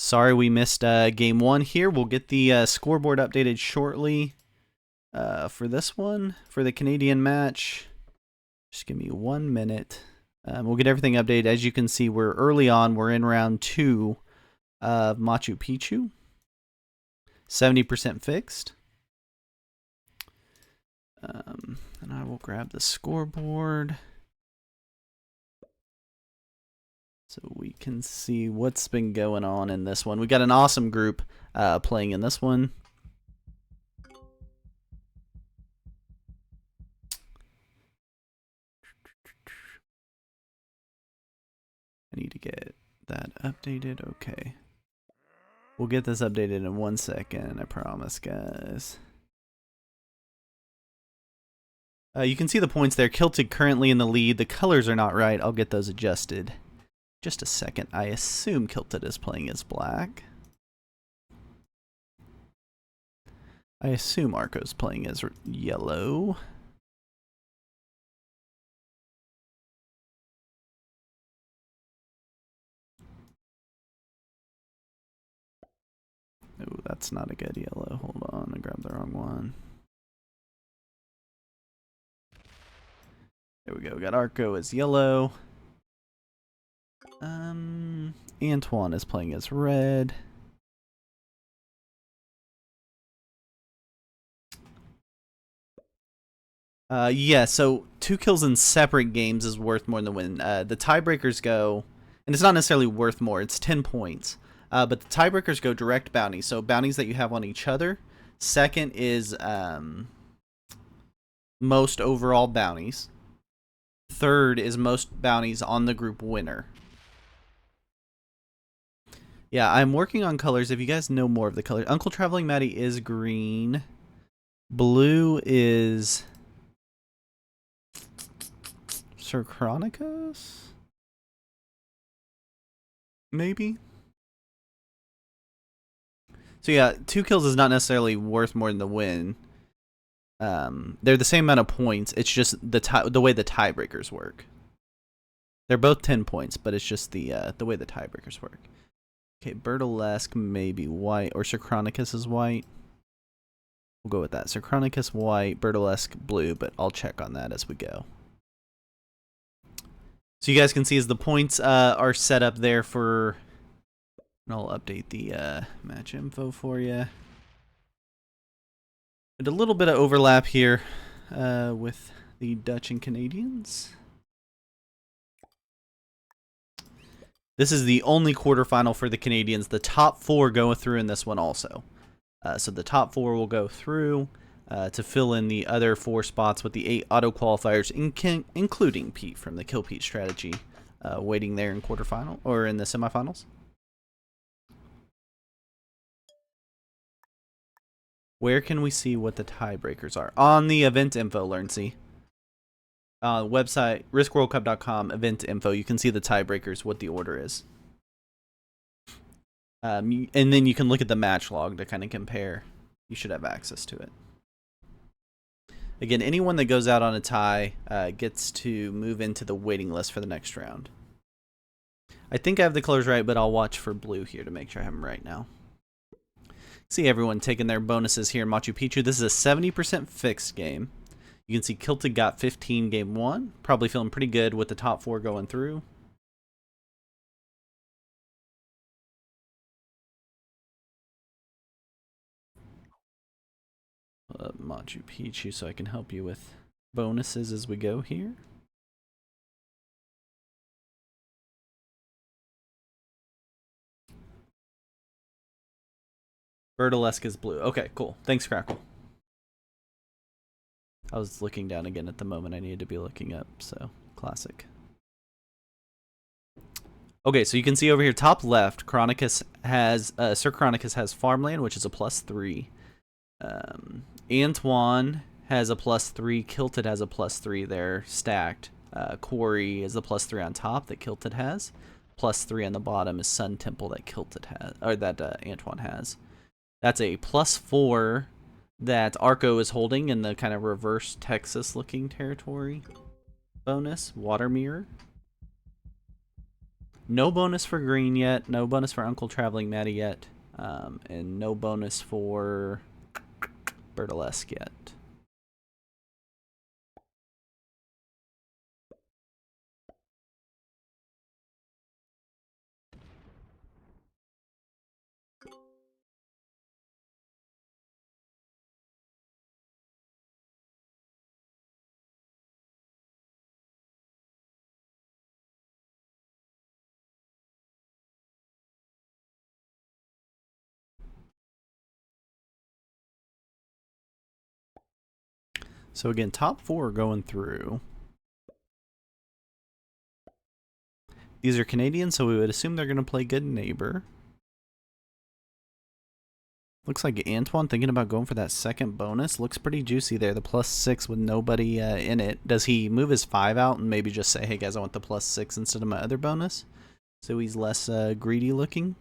Sorry we missed game one here. We'll get the scoreboard updated shortly for this one, for the Canadian match. Just give me 1 minute. We'll get everything updated. As you can see, we're early on. We're in round 2 of Machu Picchu. 70% fixed. And I will grab the scoreboard so we can see what's been going on in this one. We got an awesome group playing in this one. I need to get that updated. Okay. We'll get this updated in 1 second, I promise, guys. You can see the points there. Kilted currently in the lead. The colors are not right. I'll get those adjusted. Just a second. I assume Kilted is playing as black. I assume Arco's playing as yellow. Oh, that's not a good yellow. Hold on, I grabbed the wrong one. There we go. We got Arco as yellow. Antoine is playing as red. Yeah, so 2 kills in separate games is worth more than the win. The tiebreakers go, and it's not necessarily worth more, it's 10 points. But the tiebreakers go direct bounties, so bounties that you have on each other. Second is most overall bounties. Third is most bounties on the group winner. Yeah, I'm working on colors. If you guys know more of the colors. Uncle Traveling Maddie is green. Blue is Sir Chronicus? Maybe? So yeah, 2 kills is not necessarily worth more than the win. They're the same amount of points. It's just the way the tiebreakers work. They're both 10 points, but it's just the way the tiebreakers work. Okay, Bertolesque may be white, or Sir Chronicus is white. We'll go with that. Sir Chronicus white, Bertolesque blue, but I'll check on that as we go. So you guys can see as the points are set up there for... I'll update the match info for you. And a little bit of overlap here with the Dutch and Canadians. This is the only quarterfinal for the Canadians. The top 4 go through in this one also. So the top 4 will go through to fill in the other 4 spots with the 8 auto qualifiers, including Pete from the Kill Pete strategy, waiting there in quarterfinal or in the semifinals. Where can we see what the tiebreakers are? On the event info, LearnC. Website, riskworldcup.com, event info. You can see the tiebreakers, what the order is. And then you can look at the match log to kind of compare. You should have access to it. Again, anyone that goes out on a tie gets to move into the waiting list for the next round. I think I have the colors right, but I'll watch for blue here to make sure I have them right now. See everyone taking their bonuses here in Machu Picchu. This is a 70% fixed game. You can see Kilted got 15 game 1. Probably feeling pretty good with the top 4 going through. Machu Picchu so I can help you with bonuses as we go here. Bertolesque is blue. Okay, cool. Thanks, Crackle. I was looking down again at the moment. I needed to be looking up, so classic. Okay, so you can see over here, top left, Chronicus has Sir Chronicus has farmland, which is a +3. Antoine has a +3. Kilted has a +3 there, stacked. Quarry is the +3 on top that Kilted has. +3 on the bottom is Sun Temple that Kilted has, or that Antoine has. That's a +4 that Arco is holding in the kind of reverse Texas looking territory bonus. Water Mirror. No bonus for Green yet. No bonus for Uncle Traveling Maddie yet. And no bonus for Burlesque yet. So again, top 4 going through. These are Canadian, so we would assume they're going to play Good Neighbor. Looks like Antoine thinking about going for that second bonus. Looks pretty juicy there. The +6 with nobody in it. Does he move his 5 out and maybe just say, hey guys, I want the +6 instead of my other bonus? So he's less greedy looking.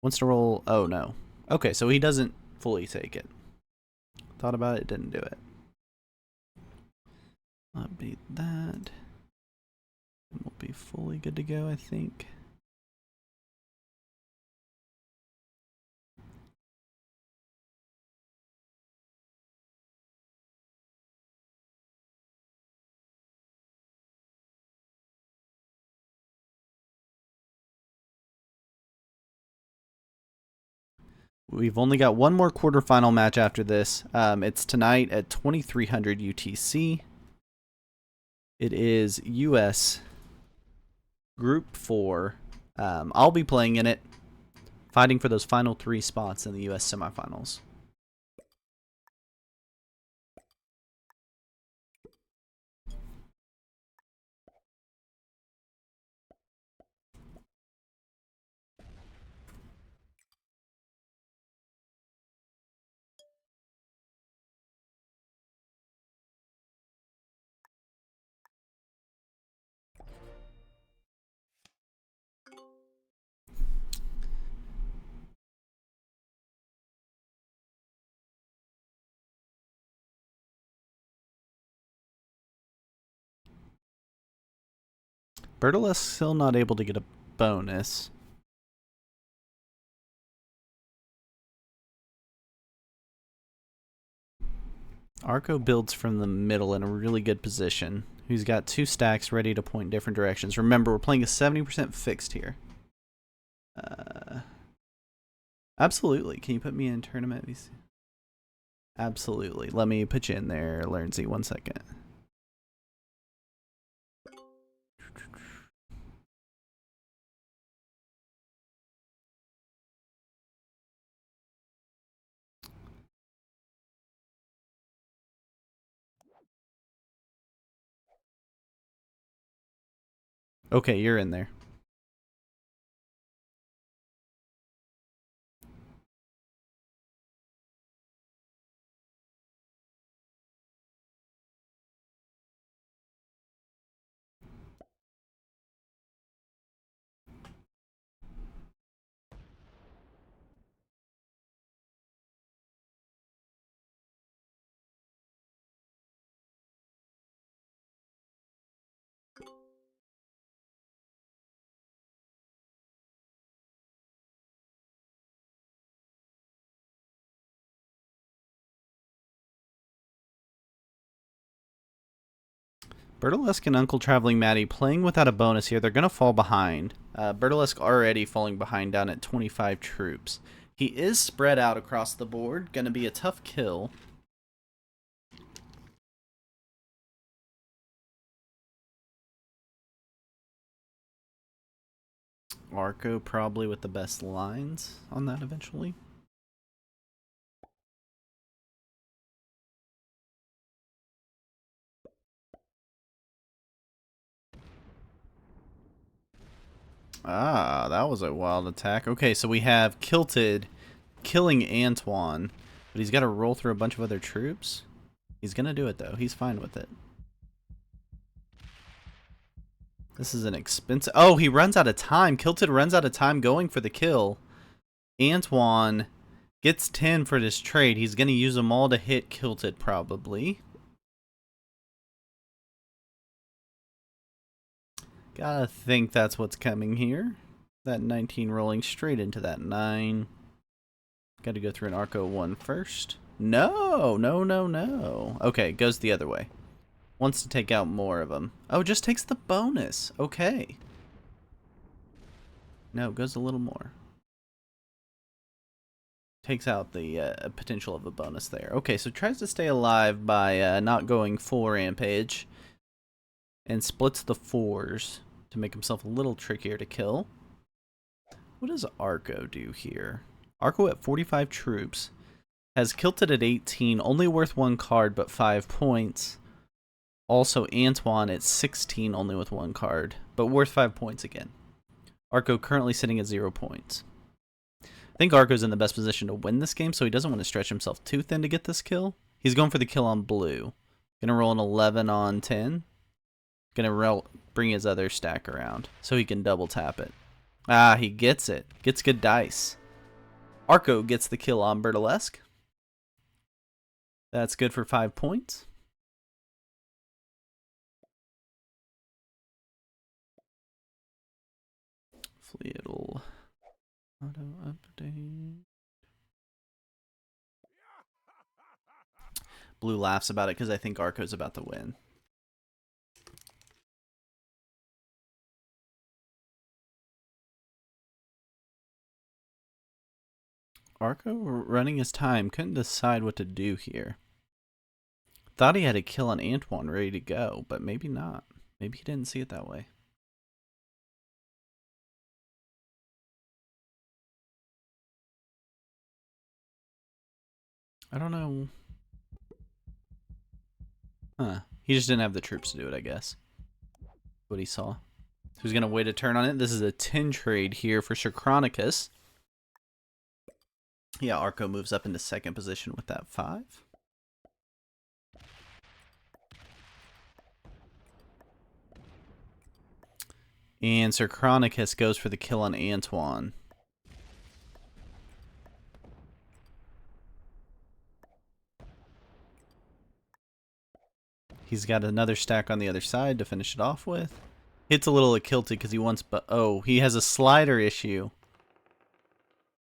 Wants to roll. Oh no. Okay, so he doesn't fully take it. Thought about it, didn't do it. I'll beat that. We'll be fully good to go, I think. We've only got one more quarterfinal match after this. It's tonight at 2300 UTC. It is US Group 4. I'll be playing in it, fighting for those final 3 spots in the US semifinals. Bertolesque still not able to get a bonus. Arco builds from the middle in a really good position. He's got 2 stacks ready to point different directions. Remember, we're playing a 70% fixed here. Absolutely. Can you put me in tournament? Absolutely. Let me put you in there, Learnsy. 1 second. Okay, you're in there. Bertolesque and Uncle Traveling Maddie playing without a bonus here. They're going to fall behind. Bertolesque already falling behind down at 25 troops. He is spread out across the board. Going to be a tough kill. Arco probably with the best lines on that eventually. Ah, that was a wild attack. Okay, so we have Kilted killing Antoine, but he's got to roll through a bunch of other troops. He's going to do it, though. He's fine with it. This is an expensive... Oh, he runs out of time. Kilted runs out of time going for the kill. Antoine gets 10 for this trade. He's going to use them all to hit Kilted, probably. Gotta think that's what's coming here. That 19 rolling straight into that 9. Gotta go through an Arco 1 first. No, no, no, no. Okay, goes the other way. Wants to take out more of them. Oh, just takes the bonus. Okay. No, goes a little more. Takes out the potential of a bonus there. Okay, so tries to stay alive by not going full rampage. And splits the 4s to make himself a little trickier to kill. What does Arco do here? Arco at 45 troops. Has Kilted at 18, only worth 1 card but 5 points. Also Antoine at 16, only with 1 card, but worth 5 points again. Arco currently sitting at 0 points. I think Arco's in the best position to win this game, so he doesn't want to stretch himself too thin to get this kill. He's going for the kill on blue. Gonna roll an 11 on 10. Gonna bring his other stack around so he can double tap it. Ah, he gets it. Gets good dice. Arco gets the kill on Burlesque. That's good for 5 points. Hopefully it'll auto update. Blue laughs about it because I think Arco's about to win. Arco running his time, couldn't decide what to do here. Thought he had a kill on Antoine ready to go, but maybe not. Maybe he didn't see it that way. I don't know. Huh. He just didn't have the troops to do it, I guess. What he saw. So he's going to wait a turn on it. This is a 10 trade here for Chronicus. Yeah, Arco moves up into second position with that 5. And Sir Chronicus goes for the kill on Antoine. He's got another stack on the other side to finish it off with. Hits a little Akilted because he wants, but oh, he has a slider issue.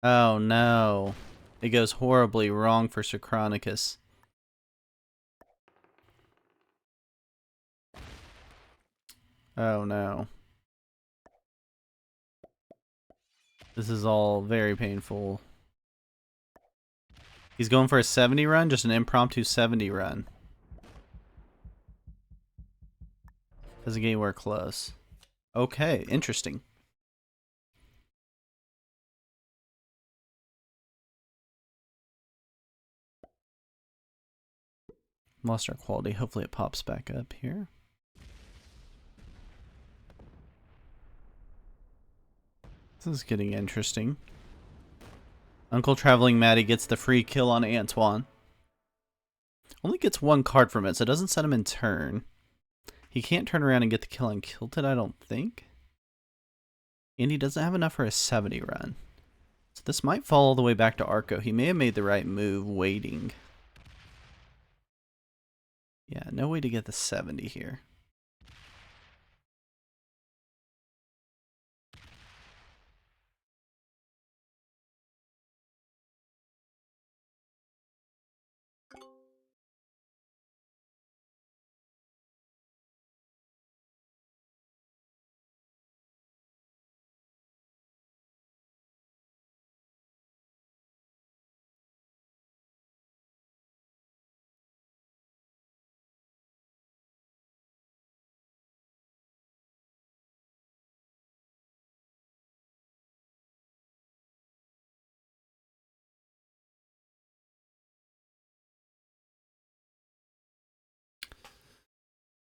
Oh no. It goes horribly wrong for Sir Chronicus. Oh no. This is all very painful. He's going for a 70 run, just an impromptu 70 run. Doesn't get anywhere close. Okay, interesting. Lost our quality. Hopefully it pops back up here. This is getting interesting. Uncle Traveling Maddie gets the free kill on Antoine. Only gets 1 card from it, so it doesn't set him in turn. He can't turn around and get the kill on Kilted, I don't think. And he doesn't have enough for a 70 run. So this might fall all the way back to Arco. He may have made the right move waiting. Yeah, no way to get the 70 here.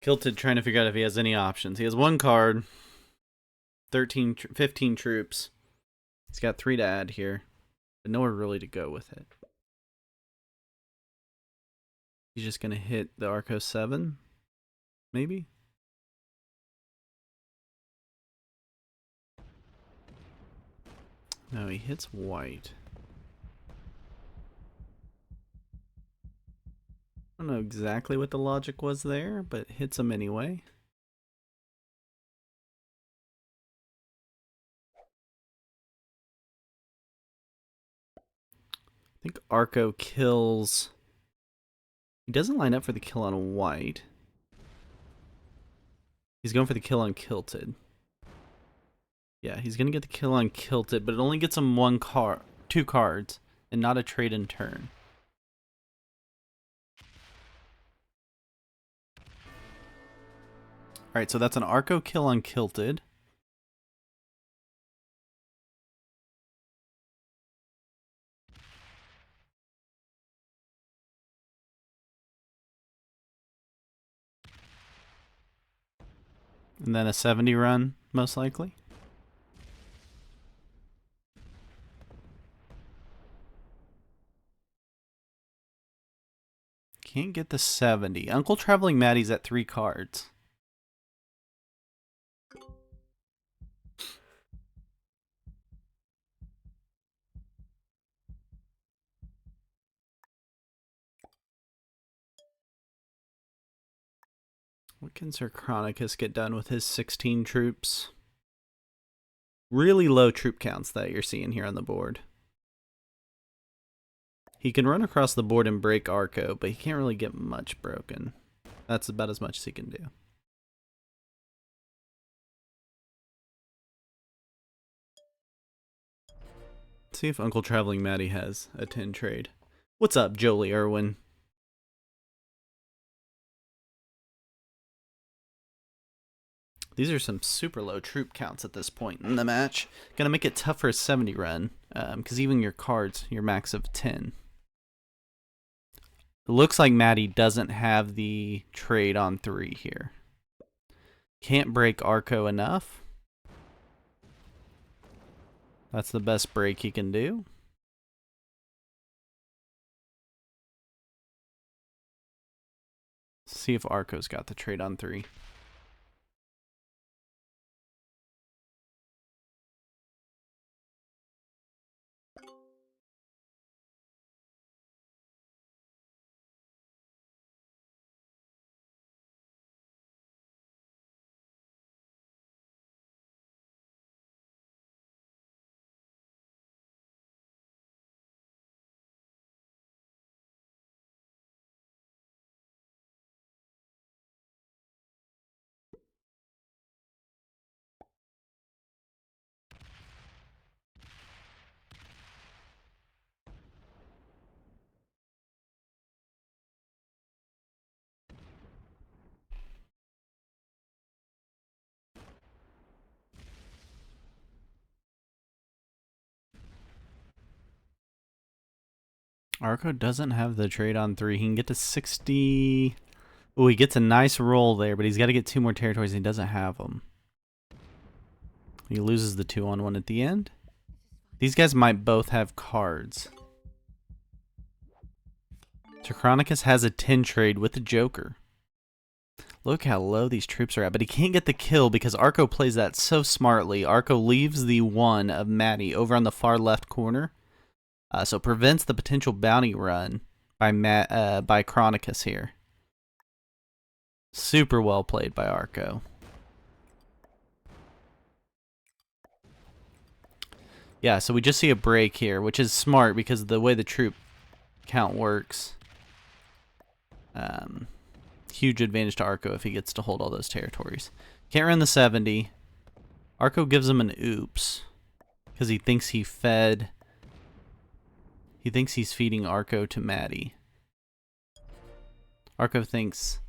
Kilted trying to figure out if he has any options. He has 1 card, 15 troops. He's got 3 to add here, but nowhere really to go with it. He's just going to hit the Arco 7, maybe? No, he hits white. I don't know exactly what the logic was there, but hits him anyway. think Arco kills... He doesn't line up for the kill on white. He's going for the kill on Kilted. Yeah, he's going to get the kill on Kilted, but it only gets him two cards, and not a trade in turn. Alright, so that's an Arco kill on Kilted. And then a 70 run, most likely. Can't get the 70. Uncle Traveling Maddie's at 3 cards. What can Sir Chronicus get done with his 16 troops? Really low troop counts that you're seeing here on the board. He can run across the board and break Arco, but he can't really get much broken. That's about as much as he can do. Let's see if Uncle Traveling Maddie has a 10 trade. What's up, Jolie Irwin? These are some super low troop counts at this point in the match. Gonna make it tough for a 70 run, because even your cards, your max of 10. It looks like Maddie doesn't have the trade on 3 here. Can't break Arco enough. That's the best break he can do. See if Arco's got the trade on 3. Arco doesn't have the trade on 3. He can get to 60. Oh, he gets a nice roll there, but he's got to get 2 more territories and he doesn't have them. He loses the 2-on-1 at the end. These guys might both have cards. Chronicus has a 10 trade with the Joker. Look how low these troops are at, but he can't get the kill because Arco plays that so smartly. Arco leaves the 1 of Maddie over on the far left corner. So prevents the potential bounty run by Chronicus here. Super well played by Arco. Yeah, so we just see a break here, which is smart because of the way the troop count works. Huge advantage to Arco if he gets to hold all those territories. Can't run the 70. Arco gives him an oops because he thinks he fed... He thinks he's feeding Arco to Maddie. Arco thinks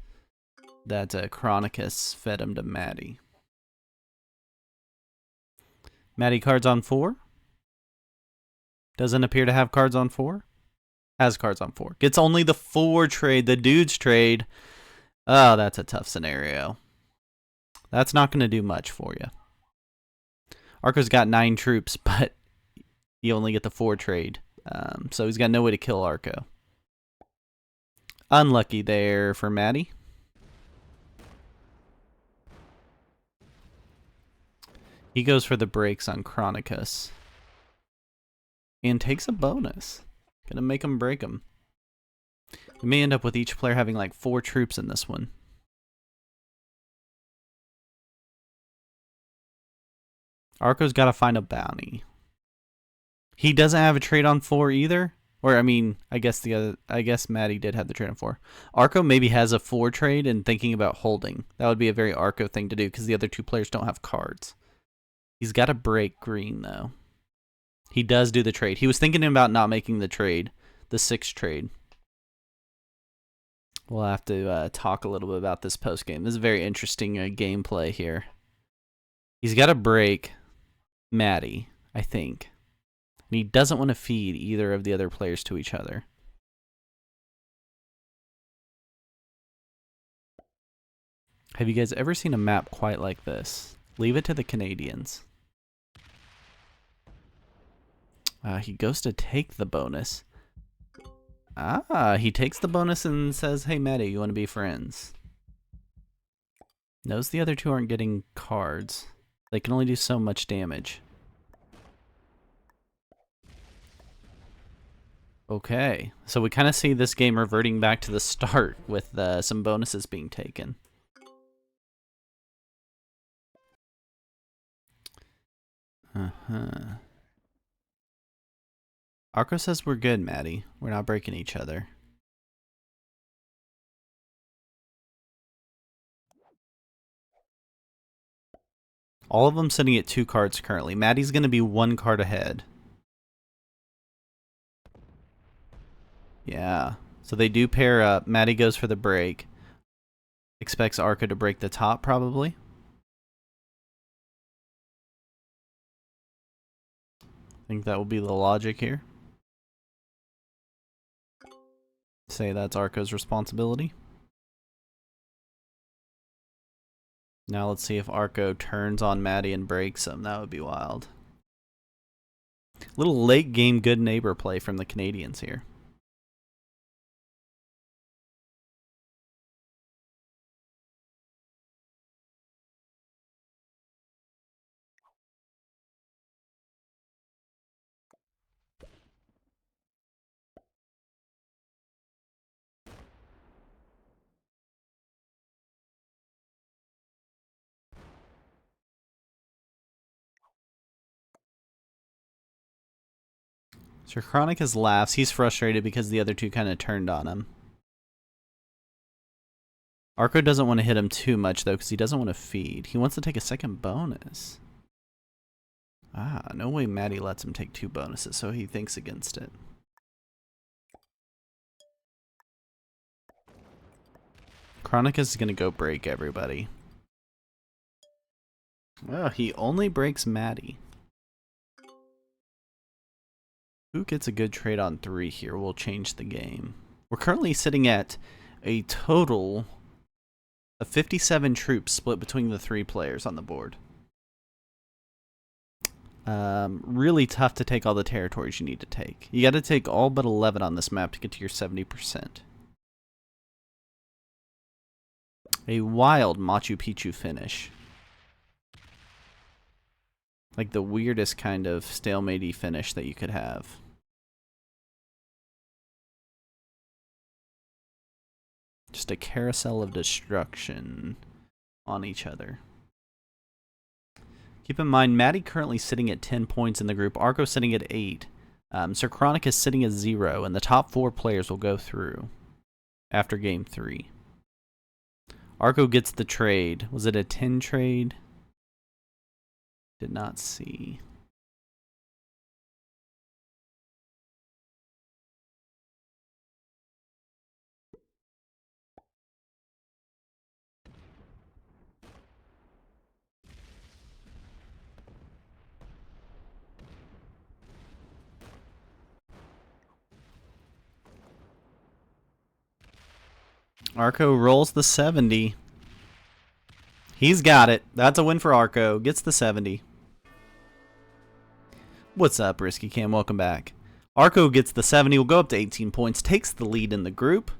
that Chronicus fed him to Maddie. Maddie cards on 4. Doesn't appear to have cards on 4. Has cards on 4. Gets only the 4 trade, the dude's trade. Oh, that's a tough scenario. That's not going to do much for you. Arco's got 9 troops, but you only get the 4 trade. So he's got no way to kill Arco. Unlucky there for Maddie. He goes for the breaks on Chronicus. And takes a bonus. Gonna make him break him. We may end up with each player having like 4 troops in this one. Arco's got to find a bounty. He doesn't have a trade on 4 either. Or I mean, I guess Maddie did have the trade on 4. Arco maybe has a 4 trade and thinking about holding. That would be a very Arco thing to do because the other 2 players don't have cards. He's got to break green though. He does do the trade. He was thinking about not making the trade, the 6 trade. We'll have to talk a little bit about this post game. This is a very interesting gameplay here. He's got to break Maddie, I think. And he doesn't want to feed either of the other players to each other. Have you guys ever seen a map quite like this? Leave it to the Canadians. He goes to take the bonus. He takes the bonus and says, hey, Maddie, you want to be friends? Knows the other 2 aren't getting cards. They can only do so much damage. Okay, so we kind of see this game reverting back to the start with some bonuses being taken. Arco says we're good, Maddie. We're not breaking each other. All of them sitting at 2 cards currently. Maddie's going to be 1 card ahead. Yeah. So they do pair up. Maddie goes for the break. Expects Arco to break the top, probably. I think that will be the logic here. Say that's Arco's responsibility. Now let's see if Arco turns on Maddie and breaks him. That would be wild. Little late game good neighbor play from the Canadians here. Sir Chronicus laughs. He's frustrated because the other 2 kind of turned on him. Arco doesn't want to hit him too much, though, because he doesn't want to feed. He wants to take a second bonus. No way Maddie lets him take 2 bonuses, so he thinks against it. Chronicus is going to go break everybody. Oh, he only breaks Maddie. Who gets a good trade on 3 here will change the game. We're currently sitting at a total of 57 troops split between the 3 players on the board. Really tough to take all the territories you need to take. You got to take all but 11 on this map to get to your 70%. A wild Machu Picchu finish. Like the weirdest kind of stalemate-y finish that you could have. Just a carousel of destruction on each other. Keep in mind, Maddie currently sitting at 10 points in the group. Arco sitting at 8. Sir Chronic is sitting at 0, and the top 4 players will go through after game 3. Arco gets the trade. Was it a 10 trade? Did not see. Arco rolls the 70. He's got it. That's a win for Arco. Gets the 70. What's up, Risky Cam? Welcome back. Arco gets the 70. Will go up to 18 points. Takes the lead in the group.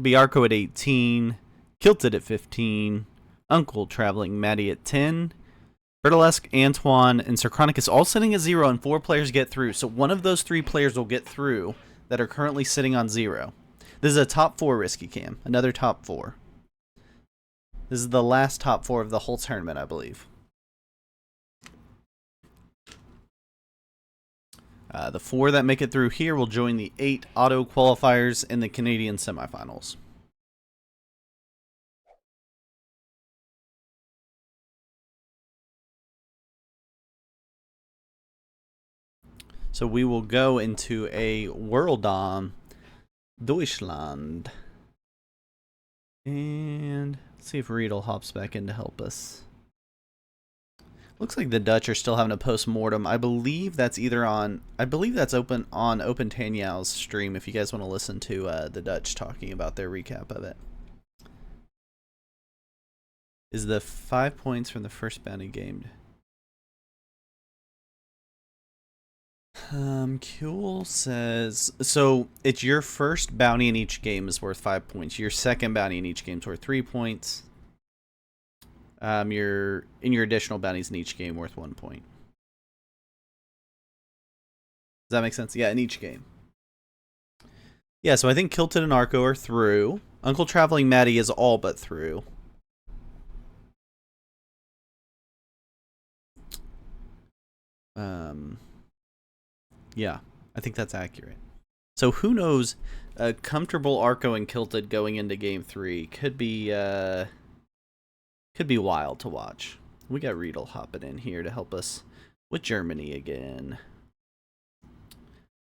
Be Arco at 18. Kilted at 15. Uncle traveling Maddie at 10. Bertolesque, Antoine, and Sir Chronicus all sitting at 0, and 4 players get through. So one of those 3 players will get through that are currently sitting on 0. This is a top 4 Risky Cam. Another top 4. This is the last top 4 of the whole tournament, I believe. The 4 that make it through here will join the 8 auto qualifiers in the Canadian semifinals. So we will go into a World Dom Deutschland. And let's see if Riedel hops back in to help us. Looks like the Dutch are still having a post-mortem. I believe that's either on... I believe that's open on Open Tanyow's stream if you guys want to listen to the Dutch talking about their recap of it. Is the 5 points from the first bounty game... Kuhl says... So, it's your first bounty in each game is worth 5 points. Your second bounty in each game is worth 3 points. Your additional bounties in each game worth 1 point. Does that make sense? Yeah, in each game. Yeah, so I think Kilted and Arco are through. Uncle Traveling Maddie is all but through. Yeah, I think that's accurate. So who knows? Comfortable Arco and Kilted going into Game 3 could be wild to watch. We got Riedel hopping in here to help us with Germany again.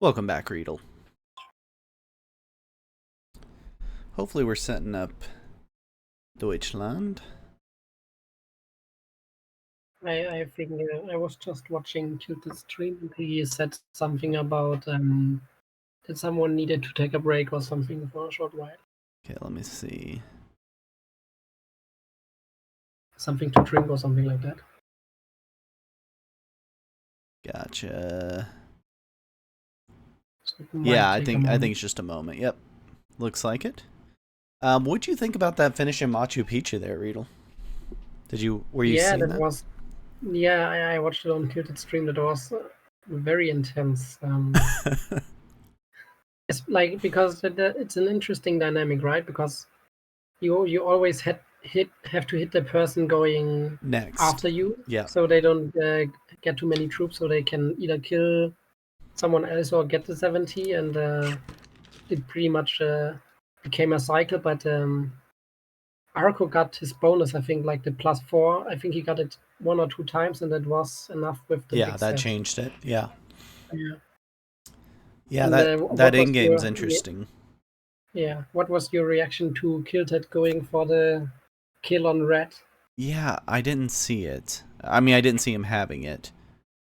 Welcome back, Riedel. Hopefully we're setting up Deutschland. I think I was just watching Tilted's stream and he said something about that someone needed to take a break or something for a short while. Okay, let me see. Something to drink or something like that. Gotcha. So yeah, I think it's just a moment. Yep, looks like it. What'd you think about that finish in Machu Picchu there, Riedel? Were you seeing that? Was. Yeah, I watched it on Tilted stream. That was very intense. It's like because it's an interesting dynamic, right? Because you always have to hit the person going next after you, yeah. So they don't get too many troops, so they can either kill someone else or get the 70, and it pretty much became a cycle. But Arco got his bonus, I think, like the +4. I think he got it 1 or 2 times, and that was enough with the big that set. changed it. Yeah. And, that end game's interesting. Yeah. What was your reaction to Kilted going for the kill on red? Yeah, I didn't see it. I mean, I didn't see him having it.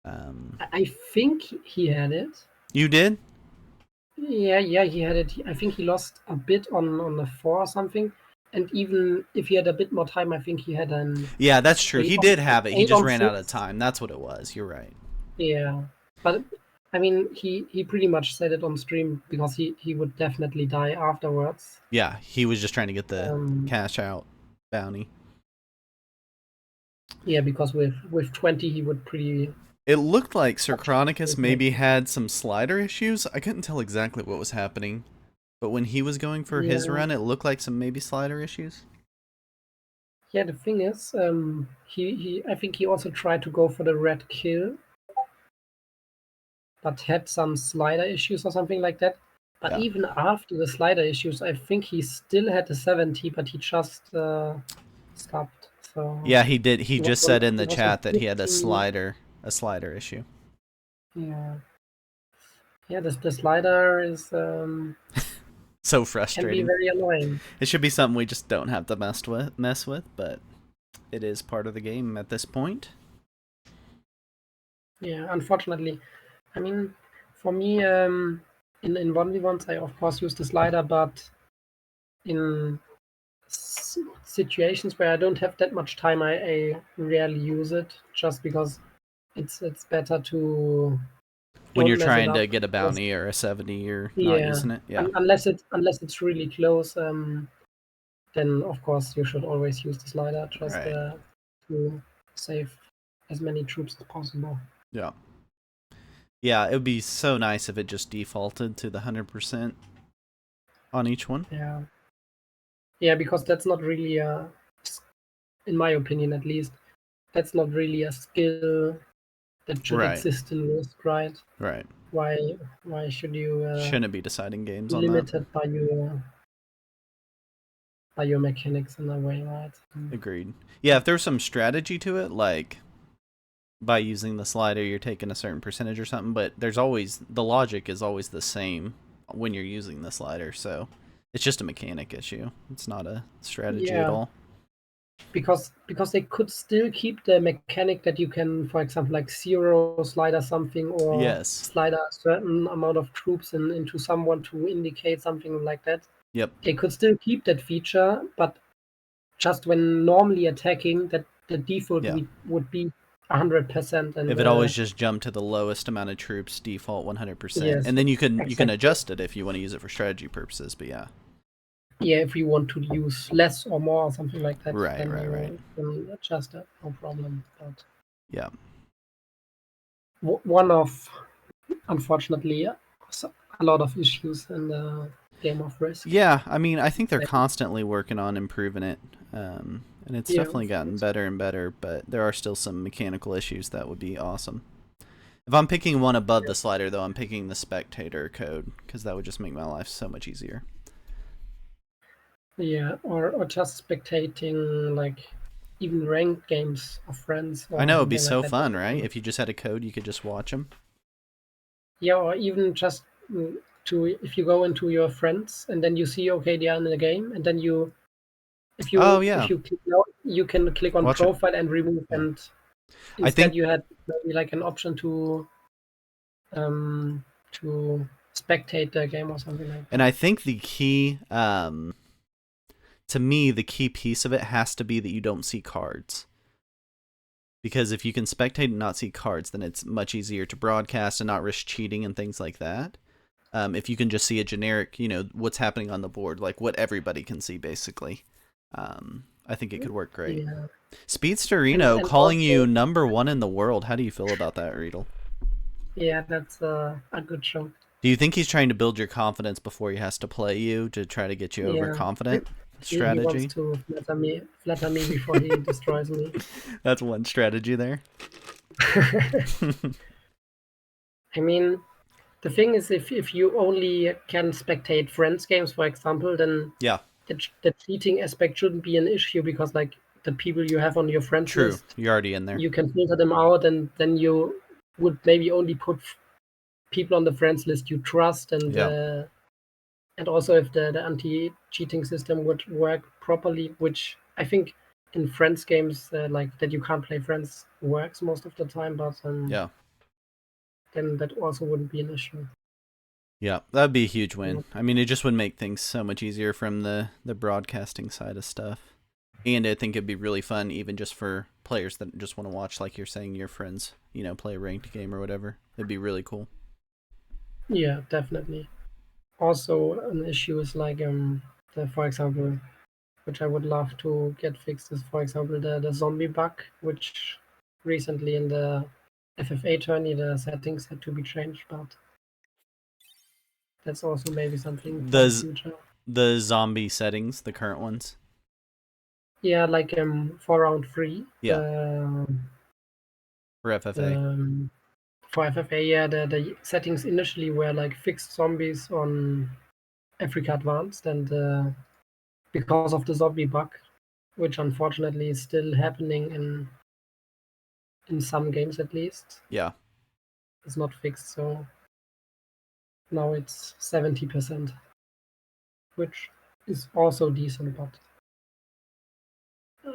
I think he had it. You did? Yeah, he had it. I think he lost a bit on the 4 or something. And even if he had a bit more time, I think he had an... Yeah, that's true. He did have it. He just ran out of time. That's what it was. You're right. Yeah. But, I mean, he pretty much said it on stream because he would definitely die afterwards. Yeah, he was just trying to get the cash out bounty. Yeah, because with 20 he would pretty... It looked like Sir Chronicus maybe had some slider issues. I couldn't tell exactly what was happening. But when he was going for his run, it looked like some maybe slider issues. Yeah, the thing is, I think he also tried to go for the red kill, but had some slider issues or something like that. But even after the slider issues, I think he still had the 70, but he just stopped. So yeah, he did. He just said in the chat that he had a slider issue. Yeah, the slider is so frustrating. Can be very annoying. It should be something we just don't have to mess with, but it is part of the game at this point. Yeah, unfortunately. I mean, for me, in 1v1s, I of course use the slider, but in situations where I don't have that much time, I rarely use it, just because it's better to... When you're trying to get a bounty or a 70, you're not using it. Yeah. Unless it's really close, then of course you should always use the slider just to save as many troops as possible. Yeah. Yeah, it would be so nice if it just defaulted to the 100% on each one. Yeah. Yeah, because that's not really in my opinion at least, that's not really a skill that should exist in Risk, right? Right. Why why should you Shouldn't be deciding games be on that. limited by your mechanics in a way, right? Agreed. Yeah, if there's some strategy to it, like by using the slider you're taking a certain percentage or something, but there's always the logic is always the same when you're using the slider, so it's just a mechanic issue. It's not a strategy at Yeah, all. because they could still keep the mechanic that you can, for example, like zero slider something or Yes. slider a certain amount of troops into someone to indicate something like that. Yep. They could still keep that feature, but just when normally attacking, that the default Yeah. would be 100%, and If it always just jumped to the lowest amount of troops, default 100%, yes, and then you can exactly. adjust it if you want to use it for strategy purposes. But yeah, Yeah, if you want to use less or more or something like that, right, then right, right. you can adjust that, no problem. But Yeah, one of, unfortunately, a lot of issues in the game of Risk. yeah. I mean, I think they're Exactly. constantly working on improving it, and it's Yeah, definitely of gotten course. better and better. But there are still some mechanical issues that would be awesome. If I'm picking one above the slider, though, I'm picking the spectator code because that would just make my life so much easier. Yeah, or just spectating like even ranked games of friends I or know it'd be something like so that. fun, right? If you just had a code, you could just watch them. Yeah, or even just to if you go into your friends and then you see okay they are in the game and then you Oh if yeah, you click now you can click on watch it. profile and remove, Yeah, and I instead think you had maybe like an option to spectate the game or something like And that. I think the key, to me, the key piece of it has to be that you don't see cards. Because if you can spectate and not see cards, then it's much easier to broadcast and not risk cheating and things like that. If you can just see a generic, what's happening on the board, like what everybody can see, basically, I think it could work great. Yeah, Speedsterino and calling also you #1 in the world. How do you feel about that, Riedel? yeah, that's a good show. Do you think he's trying to build your confidence before he has to play you to try to get you Yeah, overconfident? he wants Strategy? to flatter me before he destroys me. That's one strategy there. I mean, the thing is, if you only can spectate friends games, for example, then Yeah, the cheating aspect shouldn't be an issue because like the people you have on your friends true. list, You're already in there. you can filter them out, and then you would maybe only put people on the friends list you trust, Yeah, and also if the anti-cheating system would work properly, which I think in friends games like that you can't play friends works most of the time, but yeah, then that also wouldn't be an issue. yeah. That'd be a huge win. Yeah. I mean, it just would make things so much easier from the broadcasting side of stuff. And I think it'd be really fun, even just for players that just want to watch, like you're saying, your friends, play a ranked game or whatever. It'd be really cool. Yeah, definitely. Also, an issue is like for example, which I would love to get fixed is, for example, the zombie bug, which recently in the FFA tourney the settings had to be changed, but that's also maybe something for the The future. the zombie settings, the current ones. Yeah, like for round three, Yeah, for FFA. for FFA, yeah, the settings initially were like fixed zombies on Africa Advanced, and because of the zombie bug, which unfortunately is still happening in some games at least, Yeah. it's not fixed. So now it's 70%, which is also decent, but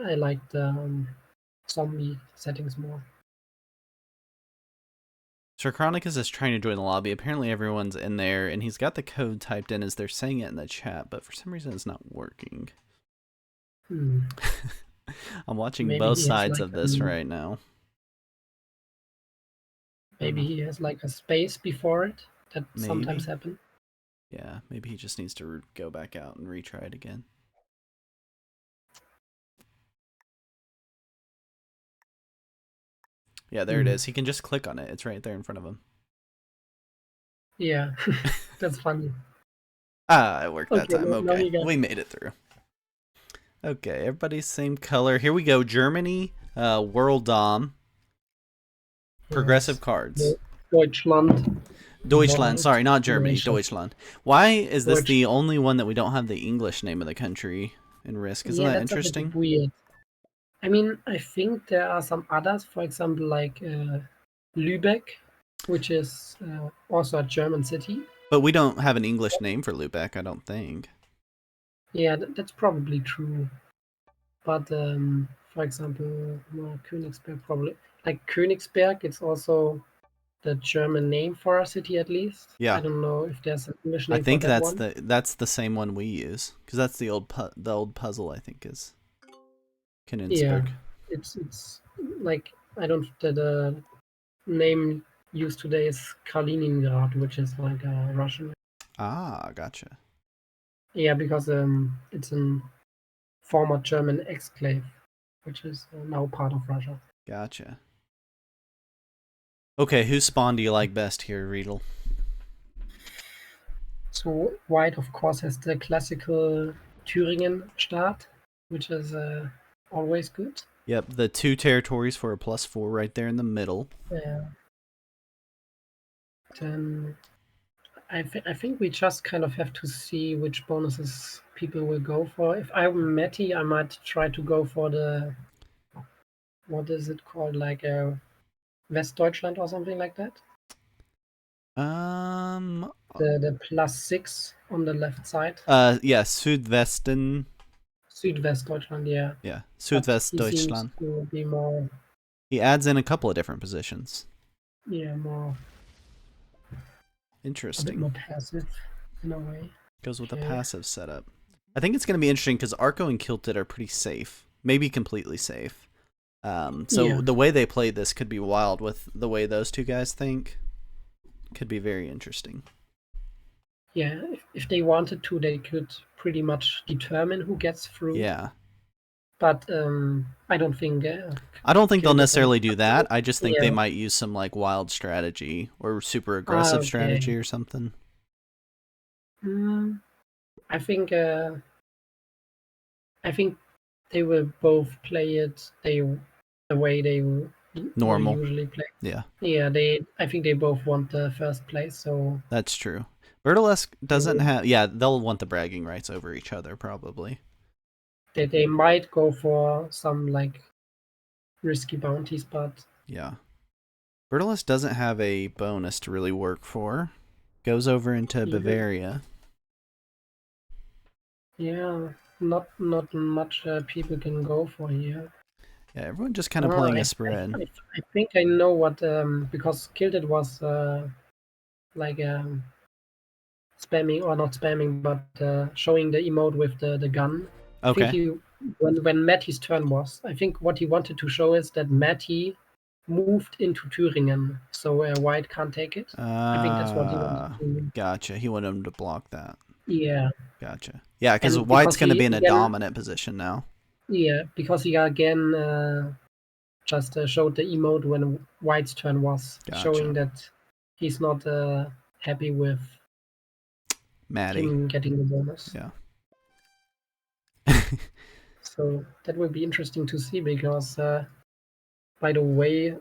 I like the zombie settings more. Sir Chronicus is trying to join the lobby. Apparently everyone's in there, and he's got the code typed in as they're saying it in the chat, but for some reason it's not working. Hmm. I'm watching Maybe both he has sides like of this right now. I don't maybe know. he has like a space before it that sometimes Maybe. happen. Yeah, maybe he just needs to go back out and retry it again. Yeah, there it Hmm. is. He can just click on it. It's right there in front of him. Yeah, that's funny. Ah, it worked that Okay, time. now Okay, he got. we made it through. Okay, everybody's same color. Here we go. Germany, World Dom, progressive Yes, cards. Deutschland. Deutschland. world Sorry, not Germany. nation. Deutschland. Why is this Which, the only one that we don't have the English name of the country in Risk? Isn't yeah, that that's a bit interesting? weird. I mean, I think there are some others, for example, like Lübeck, which is also a German city. But we don't have an English name for Lubeck, I don't think. Yeah, that's probably true. But for example, no, Königsberg probably. Like Königsberg, it's also the German name for a city at least. I Yeah. don't know if there's an English I name for think that one. that's the same one we use because that's the old puzzle I think is Yeah, Königsberg. it's like I don't the name used today is Kaliningrad, which is like a Russian. Ah, gotcha. Yeah, because it's a former German exclave, which is now part of Russia. Gotcha. Okay, whose spawn do you like best here, Riedel? So white, of course, has the classical Thüringen start, which is always good. Yep, the 2 territories for a +4 right there in the middle. Yeah. Then I think we just kind of have to see which bonuses people will go for. If I'm Matty, I might try to go for the what is it called, like Westdeutschland or something like that. Um, The +6 on the left side. yeah, Südwesten. Südwestdeutschland, yeah. Yeah, But he seems Südwestdeutschland. to be more, He adds in a couple of different positions. yeah, more a bit Interesting. more passive in a way. Goes with a Okay. passive setup. I think it's going to be interesting because Arco and Kilted are pretty safe, maybe completely safe. So Yeah, the way they play this could be wild with the way those two guys think. Could be very interesting. yeah. If they wanted to, they could pretty much determine who gets through. Yeah. But I don't think I don't think they'll Kilted and necessarily do that. I just think they yeah. might use some like wild strategy or super Ah, aggressive okay. strategy or something. Mm, I think uh, I think they will both play it the way they will Normal. usually play. Yeah, Yeah, I think they both want the first place, so that's true. Bertolesque they doesn't will have. Yeah, they'll want the bragging rights over each other probably. they might go for some like risky bounties, but Yeah. Bertolesque doesn't have a bonus to really work for. Goes over into even Bavaria. yeah, not much people can go for here. Yeah, everyone just kind of Ah, playing a I, I, spread. I, I think I know what because Kilted was like spamming or not spamming, but showing the emote with the gun. I think Okay. he when Matty's turn was, I think what he wanted to show is that Matty moved into Thüringen, so White can't take it. I think that's what he wanted to. Gotcha. He wanted him to block that. Yeah, Gotcha. Yeah, because and White's because going to he be in a again, dominant position now. yeah, because he again just showed the emote when White's turn was, showing Gotcha. that he's not happy with Maddie. him getting the bonus. Yeah. So that will be interesting to see because, by the way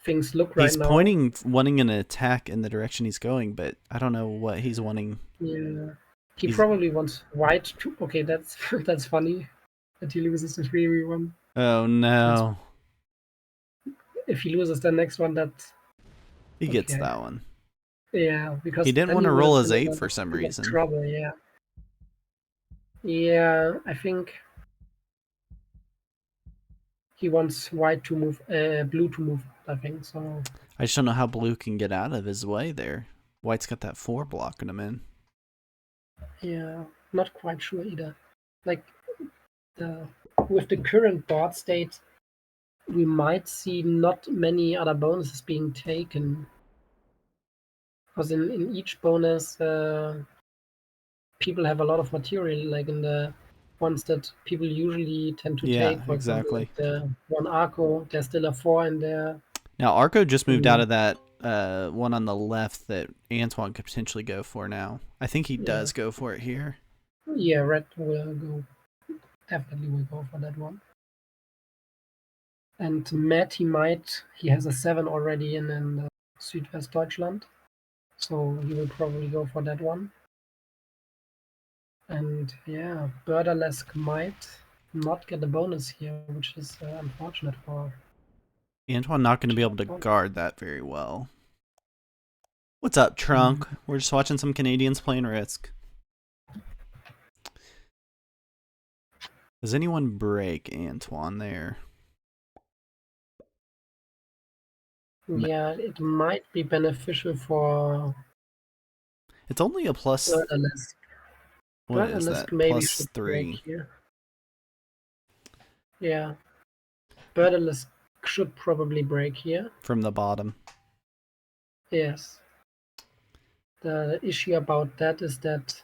things look right He's now, pointing, wanting an attack in the direction he's going, but I don't know what he's wanting. yeah, he He's. probably wants White to. Okay, that's that's funny that he loses the 3v1. Oh That's no. if he loses the next one. That He gets okay, that one. yeah, He because didn't then want he to would roll have his been 8 in for some a bit of reason. trouble. Yeah, yeah, I think he wants White to move, Blue to move. I think so. I just don't know how Blue can get out of his way there. White's got that 4 blocking him in. Yeah, not quite sure either. Like the with the current board state, we might see not many other bonuses being taken. Because in each bonus, people have a lot of material, like in the ones that people usually tend to take, Yeah, for example, exactly. like the one Arco, there's still a 4 in there. Now, Arco just moved out And of that one on the left that Antoine could potentially go for now. I think he yeah, does go for it here. yeah, Red will go, definitely will go for that one. And Matt, he has a 7 already in Südwestdeutschland. so he will probably go for that one. And yeah, Borderlesk might not get the bonus here, which is unfortunate for Antoine not going to be able to Antoine. guard that very well. What's up, Trunk? We're just watching some Canadians playing Risk. Does anyone break Antoine there? Yeah, it might be beneficial for It's only a plus. Borderlesk. What is Borderlesk that? maybe Plus should break 3 here. Yeah, Borderlesk should probably break here. from the bottom. Yes. The issue about that is that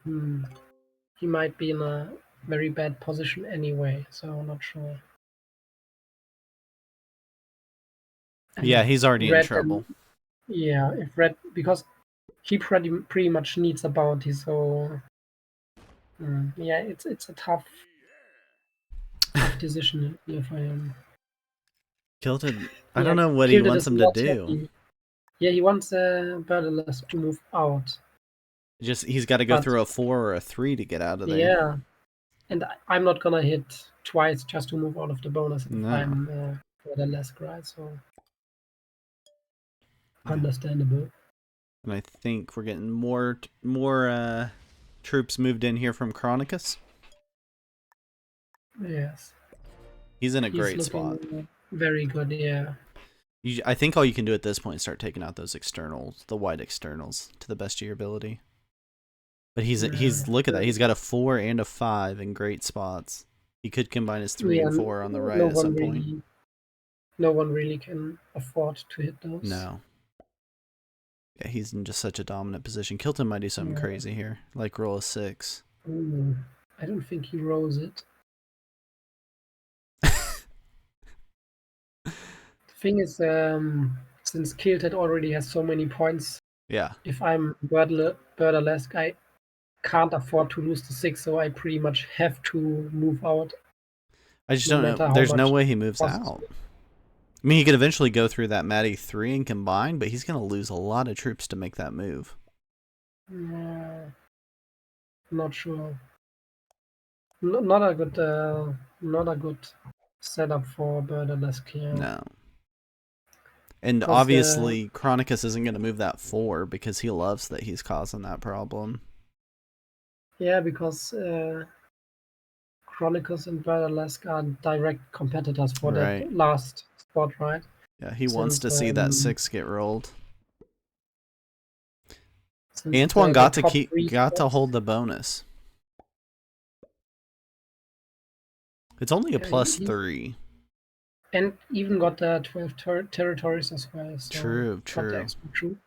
he might be in a very bad position anyway, so I'm not sure. And Yeah, he's already in Red trouble. yeah, if Red, because he pretty much needs a bounty, so yeah, it's a tough decision here for him. Kilted. I Yeah, don't know what he Kilted wants is him to not do. happy. Yeah, he wants Borderless to move out, Just he's got to go but through a 4 or a 3 to get out of there. yeah, and I'm not gonna hit twice just to move out of the bonus if No. I'm Borderless, right? So Yeah. understandable. And I think we're getting more troops moved in here from Chronicus. Yes, He's in a he's great looking spot. very good. Yeah. I think all you can do at this point is start taking out those externals, the white externals, to the best of your ability. But he's look at that. He's got a 4 and a 5 in great spots. He could combine his 3 and 4 on the right at some point. No one really can afford to hit those. No. Yeah, he's in just such a dominant position. Kilton might do something crazy here, like roll a 6. I don't think he rolls it. The thing is, since Kilted already has so many points, Yeah. if I'm Borderlesk, I can't afford to lose the 6, so I pretty much have to move out. I just No don't matter know. how There's no much way he moves costs. out. I mean, he could eventually go through that Matty 3 and combine, but he's going to lose a lot of troops to make that move. Not sure. Not a good setup for Borderlesk here. No. And Because, obviously, Chronicus isn't going to move that 4 because he loves that he's causing that problem. Yeah, because Chronicles and Borderlesk are direct competitors for that last spot, right? Yeah, he wants to see that 6 get rolled. Antoine the got to hold the bonus. It's only a plus 3. And even got the 12 territories as well. So True. got the extra troop.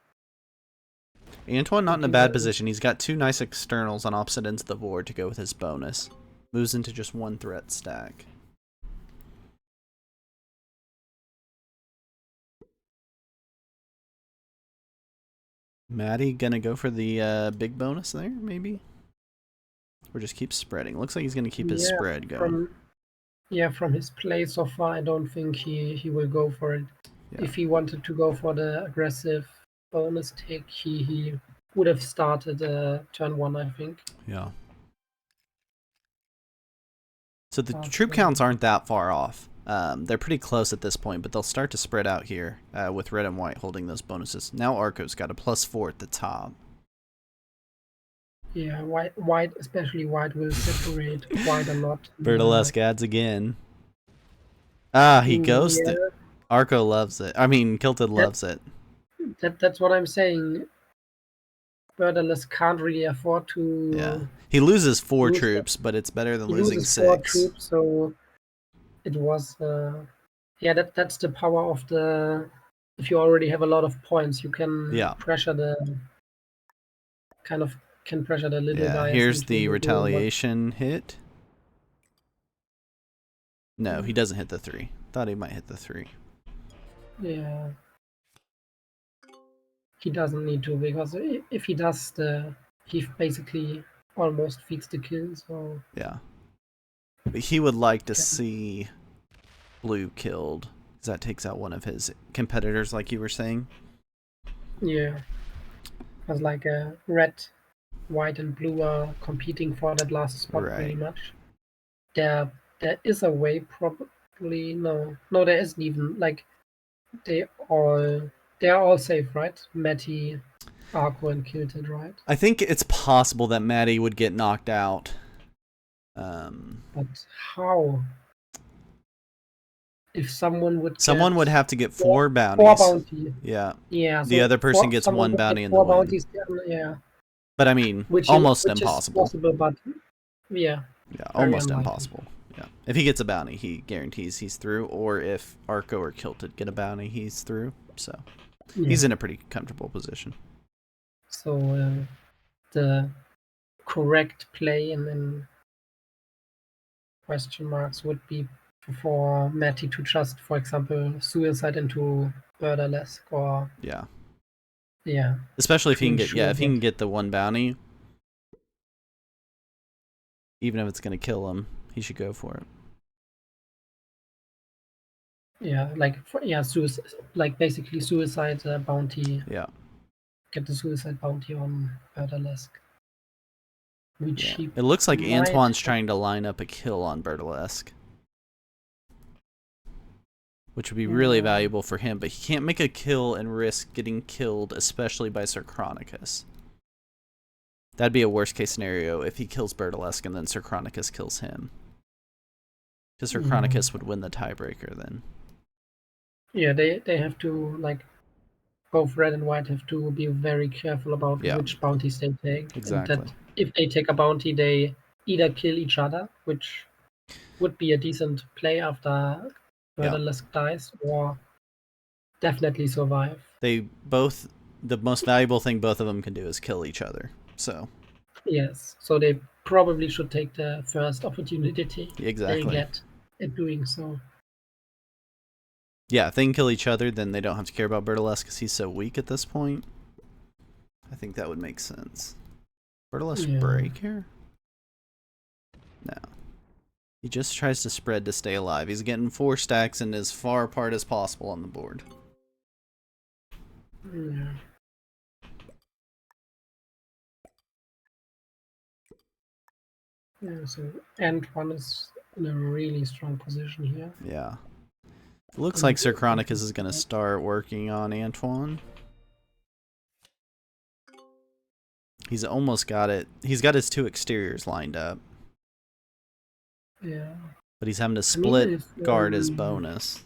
Antoine not in a bad position. He's got 2 nice externals on opposite ends of the board to go with his bonus. Moves into just 1 threat stack. Matty gonna go for the big bonus there, maybe? Or just keep spreading. Looks like he's gonna keep his spread going. From his play so far, I don't think he will go for it. Yeah. If he wanted to go for the aggressive bonus take, he would have started turn 1, I think. Yeah. So the troop counts aren't that far off. They're pretty close at this point, but they'll start to spread out here with red and white holding those bonuses. Now Arco's got a plus 4 at the top. Yeah, white, especially white, will separate quite a lot. Bertolesque adds again. Ah, he goes. Yeah. Arco loves it. I mean, Kilted loves it. That's what I'm saying. Borderless can't really afford to. Yeah, he loses 4 troops, but it's better than losing 6. 4 troops, so it was. Yeah, that's the power of the. If you already have a lot of points, you can pressure the. Can pressure the little guys. Here's the retaliation hit. No, he doesn't hit the 3. Thought he might hit the 3. Yeah. He doesn't need to, because if he does, he basically almost feeds the kill. So yeah, but he would like to see blue killed, because that takes out one of his competitors, like you were saying. Yeah, because like red, white, and blue are competing for that last spot pretty Right. much. There, there is a way, probably. No, there isn't even. Like they all, they are all safe, right? Matty, Arco, and Kilted, right? I think it's possible that Maddie would get knocked out. But how? If someone would Someone would get have to get four, 4 four bounties. bounty. Yeah. Yeah, The so other person gets someone 1 would get bounty in the four win. bounties. Yeah, But I mean, almost which is impossible. possible, but yeah, Yeah, very almost unlikely. impossible. Yeah. If he gets a bounty, he guarantees he's through. Or if Arco or Kilted get a bounty, he's through. So Yeah. he's in a pretty comfortable position. So the correct play and then question marks would be for Matty to just, for example, suicide into Murderless or Yeah. yeah, Especially if to he can get ensure if he that. can get the 1 bounty, even if it's gonna kill him, he should go for it. Yeah, like suicide, like basically suicide bounty. Yeah. Get the suicide bounty on Murderless, which Yeah. he It looks like might Antoine's have. trying to line up a kill on Bertelesque, which would be really Yeah, valuable for him, but he can't make a kill and risk getting killed, especially by Sir Chronicus. That'd be a worst case scenario if he kills Bertelesque and then Sir Chronicus kills him. Because Sir yeah, Chronicus would win the tiebreaker then. yeah. They have to, like, both red and white have to be very careful about Yeah, which bounties they take, and exactly. that if they take a bounty, they either kill each other, which would be a decent play after Yeah. Murderless dies, or definitely survive. They both, the most valuable thing both of them can do is kill each other. So, Yes, so they probably should take the first opportunity they exactly. get at doing so. Yeah, if they can kill each other, then they don't have to care about Bertelesque because he's so weak at this point. I think that would make sense. Bertelesque Yeah, break here? No. He just tries to spread to stay alive. He's getting 4 stacks and as far apart as possible on the board. yeah. Yeah, so Antoine is in a really strong position here. Yeah. It looks like And Sir Chronicus is going to start working on Antoine. He's almost got it. He's got his 2 exteriors lined up. yeah, But he's having to I mean, split guard his bonus.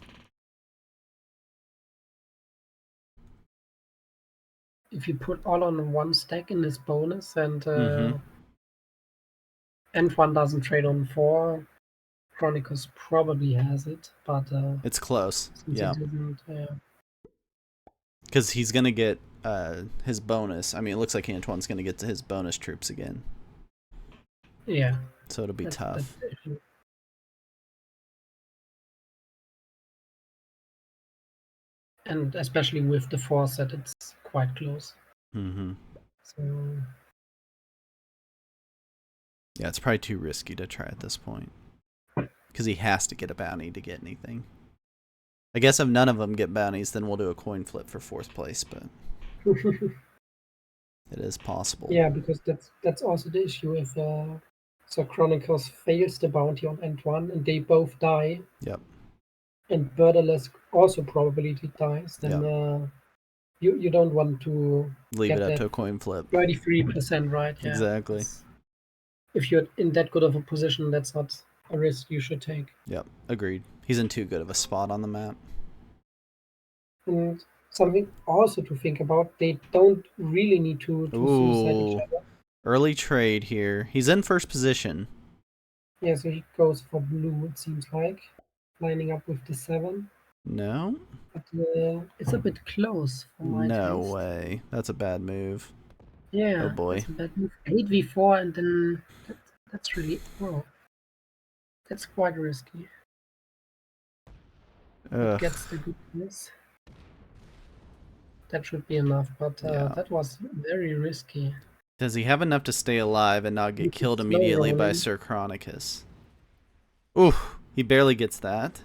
if you put all on one stack in his bonus and Mm-hmm. Antoine doesn't trade on 4, Chronicus probably has it, but It's close. since he Yeah. didn't, Because he's going to get his bonus. I mean, it looks like Antoine's going to get to his bonus troops again. yeah, So it'll be that's tough. the issue. And especially with the 4 set, it's quite close. Mm-hmm. So Yeah, it's probably too risky to try at this point. Because he has to get a bounty to get anything. I guess if none of them get bounties, then we'll do a coin flip for 4th place, but it is possible. yeah, because that's also the issue if so Chronicles fails the bounty on Antoine and they both die, Yep. and Borderless also probably dies, then Yep. you don't want to Leave it get up that to a coin flip. 33% right. Yeah, Exactly. if you're in that good of a position, that's not a risk you should take. Yep. Agreed. He's in too good of a spot on the map. And something also to think about, they don't really need to suicide each Ooh. other. Early trade here. He's in first position. Yeah, so he goes for blue, it seems like, lining up with the 7. No? But it's a bit close for my No taste. way. That's a bad move. Oh Yeah, boy. that's a bad move. 8v4 and then that's really, whoa, that's quite risky. It Ugh. gets the goodness. That should be enough, but Yeah. that was very risky. Does he have enough to stay alive and not get With the killed slow immediately by rolling. Sir Chronicus? Ooh, he barely gets that.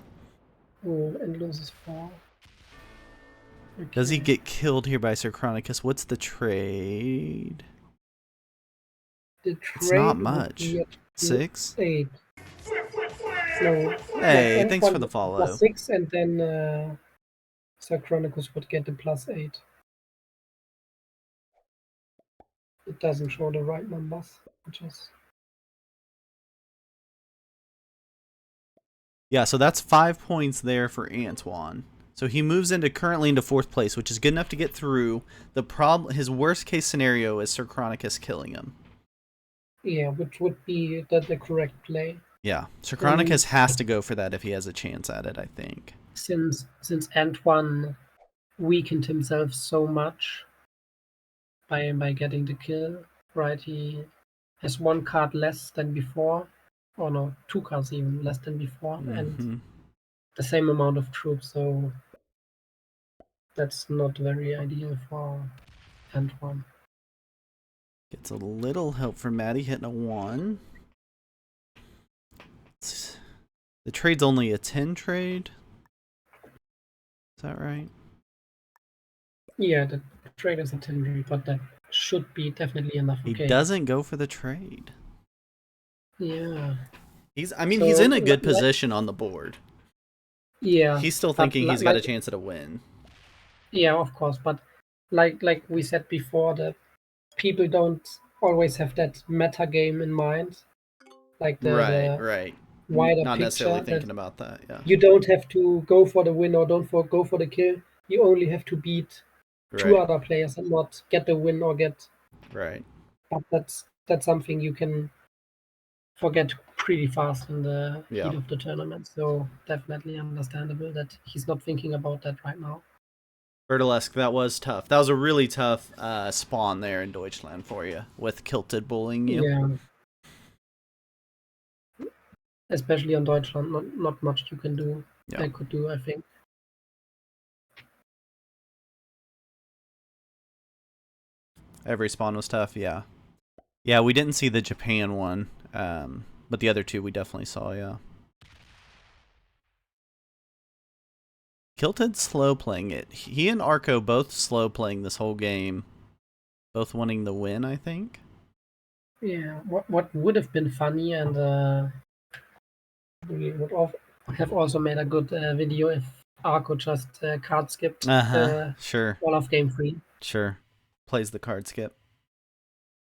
Oh, and loses 4. Does he Okay. get killed here by Sir Chronicus? What's the trade? The It's not trade would much. be at 6? +8. No, like Hey, thanks for N1 the would be follow. +6, and then Sir Chronicus would get the +8. It doesn't show the right numbers, which is Yeah, so that's 5 points there for Antoine. So he moves currently into 4th place, which is good enough to get through. His worst case scenario is Sir Chronicus killing him. yeah, which would be the correct play. Yeah, Sir And Chronicus has to go for that if he has a chance at it, I think. since Antoine weakened himself so much by getting the kill, right? He has 1 card less than before, or no, 2 cards even less than before, and Mm-hmm. the same amount of troops. So that's not very ideal for Antoine. Gets a little help from Maddie hitting a 1. The trade's only a 10 trade. Is that right? Yeah, the trade is a 10, but that should be definitely enough. He Okay. doesn't go for the trade. Yeah. He's So in a good position on the board. yeah, He's still but thinking he's got a chance at a win. yeah, of course, but like we said before, that people don't always have that meta game in mind, like Right, the right. wider Not necessarily picture, that thinking about that, yeah. you don't have to go for the win or go for the kill. You only have to beat two Right, other players and not get the win or get. right. But that's something you can forget pretty fast in the Yeah. heat of the tournament. So definitely understandable that he's not thinking about that right now. Bertolesque, that was tough. That was a really tough spawn there in Deutschland for you, with Kilted bullying you. Yeah, especially on Deutschland, not much you can do. Yeah. I could do, I think. Every spawn was tough, yeah. Yeah, we didn't see the Japan one, but the other two we definitely saw, yeah. Kilted slow playing it. He and Arco both slow playing this whole game. Both wanting the win, I think. Yeah, what would have been funny, and we would have also made a good video if Arco just card skipped Uh-huh. Sure. all of game 3. Sure. Plays the card skip.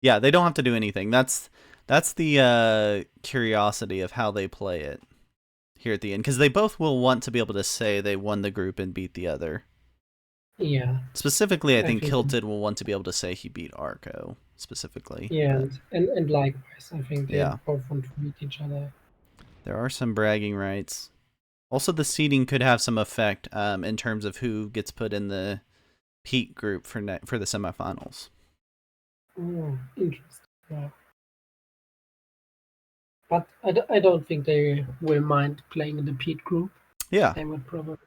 Yeah, they don't have to do anything. That's the curiosity of how they play it here at the end, because they both will want to be able to say they won the group and beat the other. Yeah, Specifically, I I think think. Kilted will want to be able to say he beat Arco specifically. Yeah, But and likewise, I think they yeah, both want to beat each other. there are some bragging rights. Also, the seeding could have some effect in terms of who gets put in the Pete group for the semifinals. Oh, interesting. Yeah. But I don't think they will mind playing in the Pete group. Yeah, They would probably,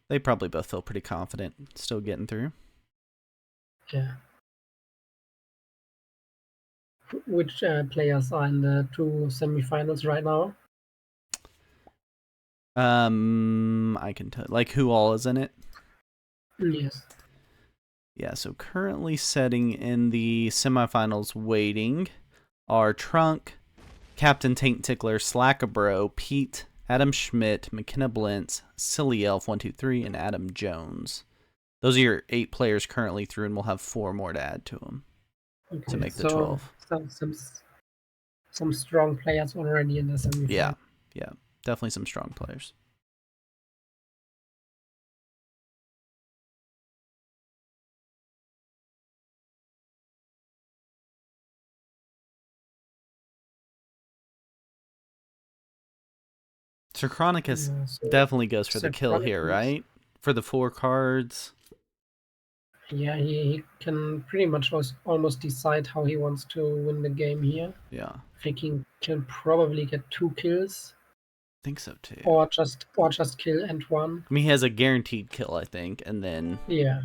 they probably both feel pretty confident still getting through. yeah. Which players are in the 2 semifinals right now? I can tell, like, who all is in it. Yes. Yeah, so currently setting in the semifinals waiting are Trunk, Captain Taint Tickler, Slackabro, Pete, Adam Schmidt, McKenna Blintz, Silly Elf 123, and Adam Jones. Those are your 8 players currently through, and we'll have 4 more to add to them to Okay. make the So 12. some strong players already in the Yeah, semifinal. yeah, definitely some strong players. Sir Chronicus Yeah, so definitely goes for the Sir kill here, Chronicles, right? For the 4 cards. yeah, he can pretty much almost decide how he wants to win the game here. Yeah, I think he can probably get 2 kills, I think so too. or just kill Antoine. I mean, he has a guaranteed kill, I think, and then Yeah,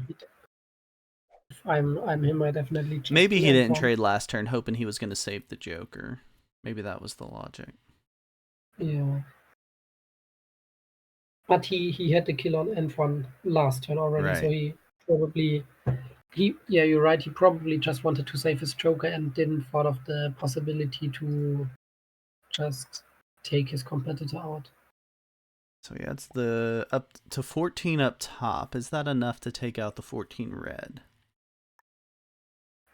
if I'm him, I definitely just maybe kill he didn't Antoine. trade last turn, hoping he was going to save the Joker. Maybe that was the logic. Yeah, But he had the kill on N1 last turn already, so Right. he probably yeah, you're right. He probably just wanted to save his Joker and didn't thought of the possibility to just take his competitor out. So yeah, it's the up to 14 up top. Is that enough to take out the 14 red?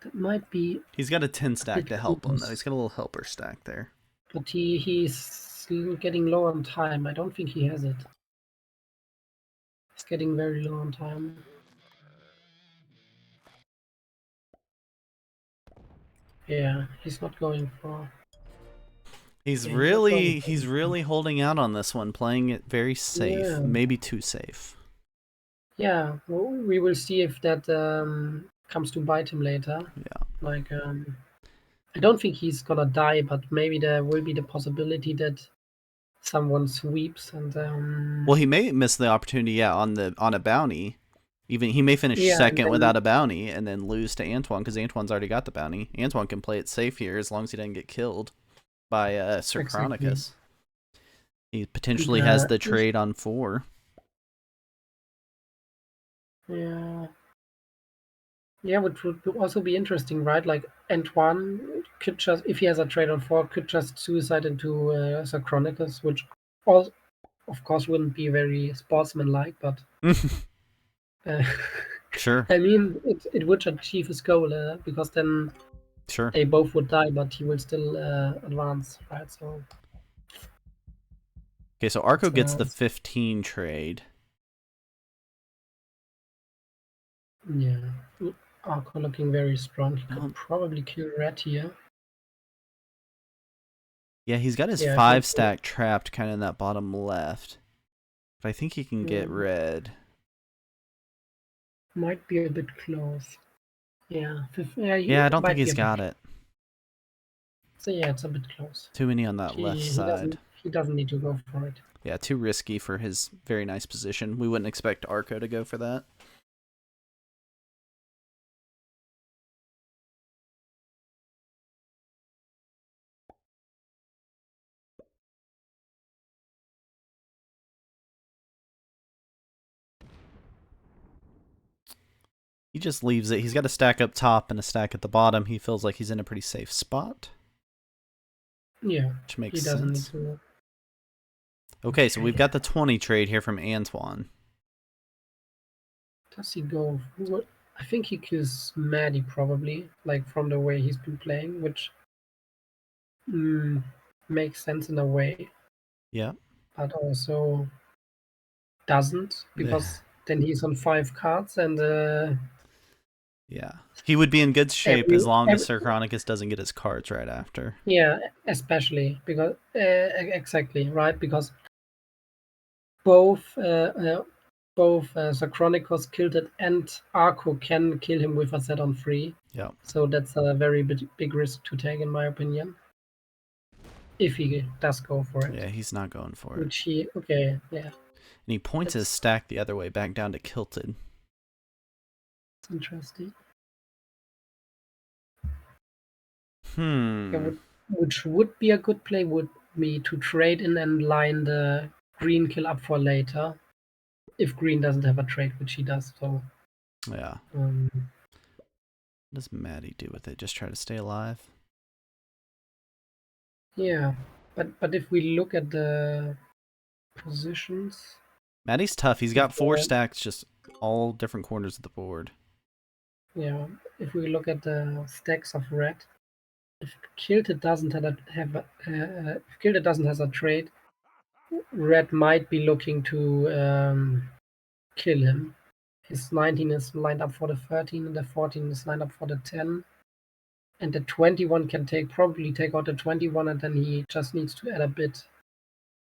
That might be He's got a 10 a stack bit to help him, though. close. He's got a little helper stack there. But he's getting low on time. I don't think he has it. He's getting very low on time. Yeah, he's not going for. He's Yeah, he's not going really for. he's really holding out on this one, playing it very safe, Yeah, maybe too safe. yeah. Well, we will see if that comes to bite him later. Yeah. Like, I don't think he's gonna die, but maybe there will be the possibility that someone sweeps and Well, he may miss the opportunity, yeah, on a bounty. Even he may finish yeah, and second then without a bounty and then lose to Antoine because Antoine's already got the bounty. Antoine can play it safe here as long as he doesn't get killed by Sir exactly. Chronicus. He And potentially has the trade on 4. yeah, yeah, which would also be interesting, right? Like Antoine could just, if he has a trade on 4, could just suicide into Sir Chronicus, which all, of course, wouldn't be very sportsmanlike, but uh, Sure, I mean, it would achieve his goal because then sure. they both would die, but he will still advance, right? So Okay, so Arco it's gets the 15 trade. yeah. Arco looking very strong. He could No, probably kill Red here. yeah, he's got his Yeah, I think 5 stack trapped kind of in that bottom left. But I think he can get red. might be a bit close. Yeah, yeah, Yeah, I don't think might be he's a bit got close. it. So yeah, it's a bit close. Too many on that left side. He doesn't need to go for it. Yeah, too risky for his very nice position. We wouldn't expect Arco to go for that. He just leaves it. He's got a stack up top and a stack at the bottom. He feels like he's in a pretty safe spot, Yeah, which makes he doesn't need sense. to. Okay, so we've Okay. got the 20 trade here from Antoine. Does he go? What? I think he kills Maddie probably, like from the way he's been playing, which mm, makes sense in a way, Yeah. but also doesn't because then he's on 5 cards and Yeah. He would be in good shape as every, long as every Sir Chronicus doesn't get his cards right after. yeah, especially because exactly right because both Chronicles killed it and Arco can kill him with a set on 3. Yeah. So that's a very big risk to take, in my opinion. If he does go for it, Yeah, he's not going for it. which he okay, yeah, And he points his that's stack the other way, back down to Kilted. interesting. Yeah, Hmm. which would be a good play would be to trade in and line the green kill up for later, if green doesn't have a trade, which he does. So Yeah. um, What does Maddie do with it? Just try to stay alive? yeah, but if we look at the positions, Maddie's tough. He's if got 4 stacks just all different corners of the board. yeah, if we look at the stacks of red, if Kilted doesn't if Kilted doesn't has a trade, red might be looking to kill him. His 19 is lined up for the 13, and the 14 is lined up for the 10. And the 21 can probably take out the 21, and then he just needs to add a bit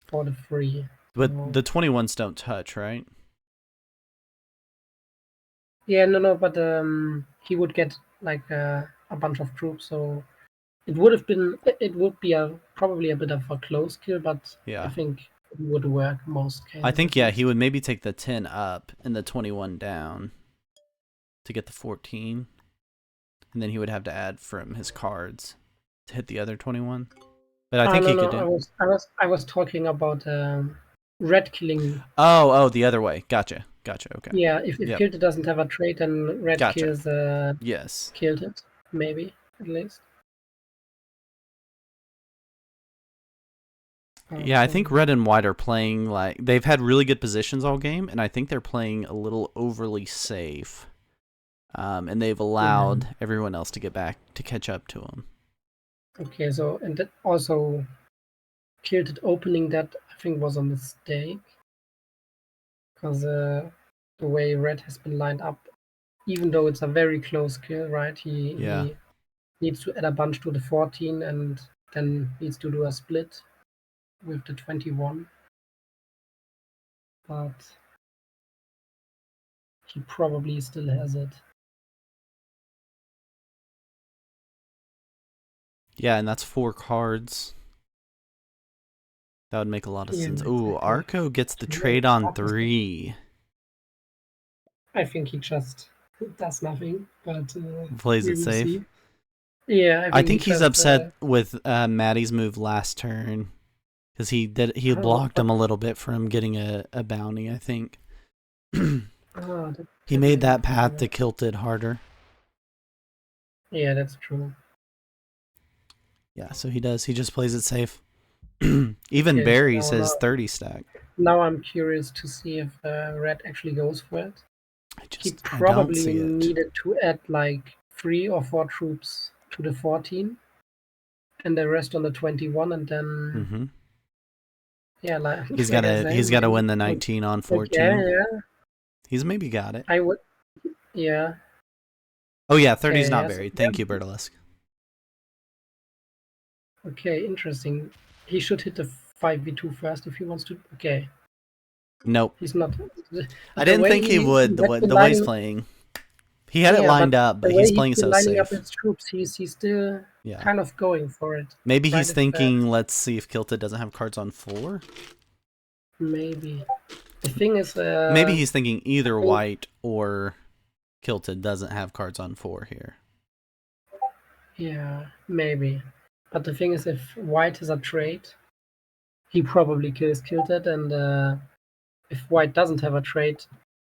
for the free. But So the 21s don't touch, right? yeah, no, but he would get like a bunch of troops, so it would have been it would be probably a bit of a close kill, but I Yeah. think it would work most I cases think, at yeah, he least. would maybe take the 10 up and the 21 down to get the 14. And then he would have to add from his cards to hit the other 21. But I think No, he no, could do. I was talking about red killing. Oh, the other way. Gotcha. Okay. Yeah, if Yep. Kilted doesn't have a trait, then red Gotcha. kills Yes. Kilted, maybe at least. Yeah, I think red and white are playing like they've had really good positions all game, and I think they're playing a little overly safe. And they've allowed everyone else to get back to catch up to them. Okay, so and that also Kilted opening that I think was a mistake because the way red has been lined up, even though it's a very close kill, right? He needs to add a bunch to the 14 and then needs to do a split with the 21. But he probably still has it. Yeah, and that's 4 cards. That would make a lot of sense. Ooh, Exactly. Arco gets the trade on 3. I think he just does nothing, but Plays we it will safe. see. Yeah, I he think he's just, upset with Maddie's move last turn because he blocked him a little bit from getting a bounty. I think he made that path to Kilted harder. Yeah, that's true. Yeah, so he does. He just plays it safe. Even Barry says 30 stack. Now I'm curious to see if red actually goes for it. He I don't probably see it. needed to add like 3 or 4 troops to the 14 and the rest on the 21, and then yeah, like he's got to win the 19 on 14. Yeah. He's maybe got it. I would. Yeah. Oh yeah, 30 is Okay, not yes. buried. Thank you, Bertalisk. Okay, interesting. He should hit the 5v2 first if he wants to. Okay. Nope. He's not. I didn't think he would. The way he's playing, he had it lined up, but he's playing so lining safe. up his troops, he's still kind of going for it. Maybe he's thinking, let's see if Kilted doesn't have cards on 4. Maybe. The thing is, maybe he's thinking either white or Kilted doesn't have cards on 4 here. Yeah, maybe. But the thing is, if white has a trade, he probably kills Kilted, and if white doesn't have a trade,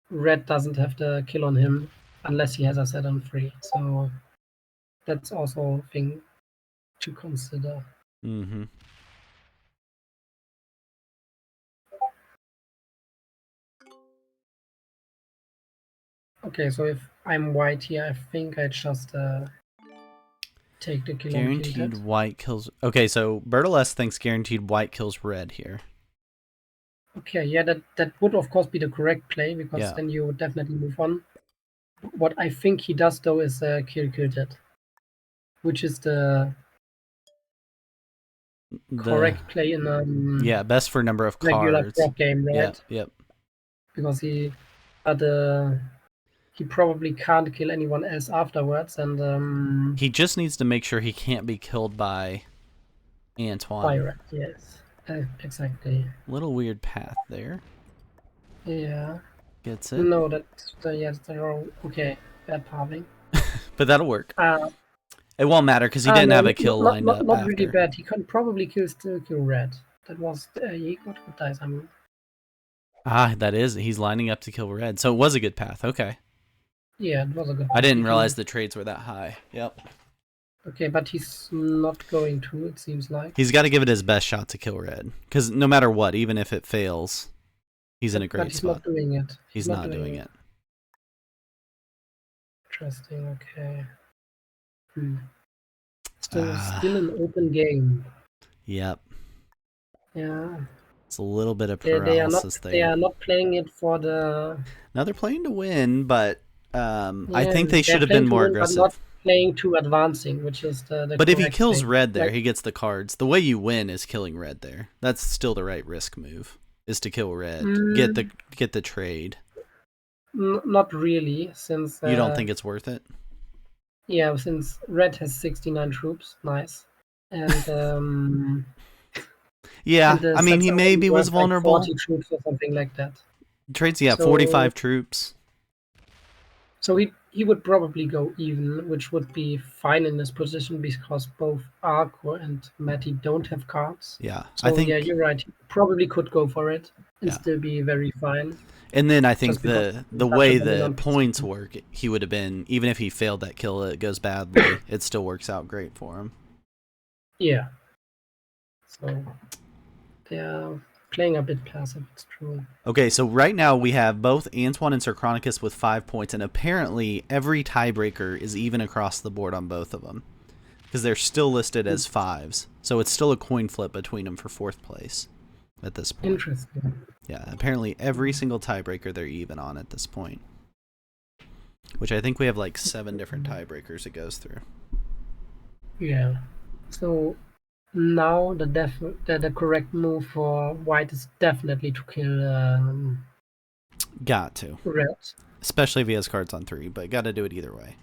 red doesn't have the kill on him unless he has a set on 3. So that's also a thing to consider. Mm-hmm. Okay, so if I'm white here, I think I just take the kill. Guaranteed white kills. Okay, so Bertoless thinks guaranteed white kills red here. Okay, yeah, that would of course be the correct play because then you would definitely move on. What I think he does though is kill Kilted, which is the correct play in best for number of regular cards. prop game, right? Yep. Because he probably can't kill anyone else afterwards, and he just needs to make sure he can't be killed by Antoine. Red, yes, exactly. Little weird path there. Yeah. Gets it. No, that's the wrong. Okay, bad pathing. But that'll work. It won't matter because he didn't have a kill lined up. Not really bad. He can probably still kill red. That was he got good dice. I mean. That is. He's lining up to kill red, so it was a good path. Okay. Yeah, it was a good path. I didn't realize the trades were that high. Yep. Okay, but he's not going to. It seems like he's got to give it his best shot to kill red, because no matter what, even if it fails, he's in a great spot. Not doing it. He's not doing it. Interesting. Okay. Still an open game. Yep. Yeah. It's a little bit of paralysis there. They are not playing it for the. Now they're playing to win, but I think they should have been more aggressive. But not playing to advancing, which is the But if he kills red there, he gets the cards. The way you win is killing red there. That's still the right risk move. Is to kill red, get the trade. Not really, since you don't think it's worth it. Yeah, since red has 69 troops, nice, and yeah, I mean he maybe was vulnerable. Like 40 troops or something like that. Trades, 45 troops. So he would probably go even, which would be fine in this position because both Arco and Matty don't have cards. Yeah, so I think you're right. He probably could go for it. and Yeah. still be very fine. And then I think Just because the such a way the dominant points position. work, he would have been, even if he failed that kill, it goes badly, it still works out great for him. Yeah. So they are playing a bit passive, it's true. Okay, so right now we have both Antoine and Sirchronicus with 5 points, and apparently every tiebreaker is even across the board on both of them. Because they're still listed as 5s. So it's still a coin flip between them for 4th place at this point. Interesting. Yeah, apparently every single tiebreaker they're even on at this point. Which I think we have like 7 different tiebreakers it goes through. Yeah. So now the correct move for White is definitely to kill Got to. Red. Especially if he has cards on 3, but got to do it either way.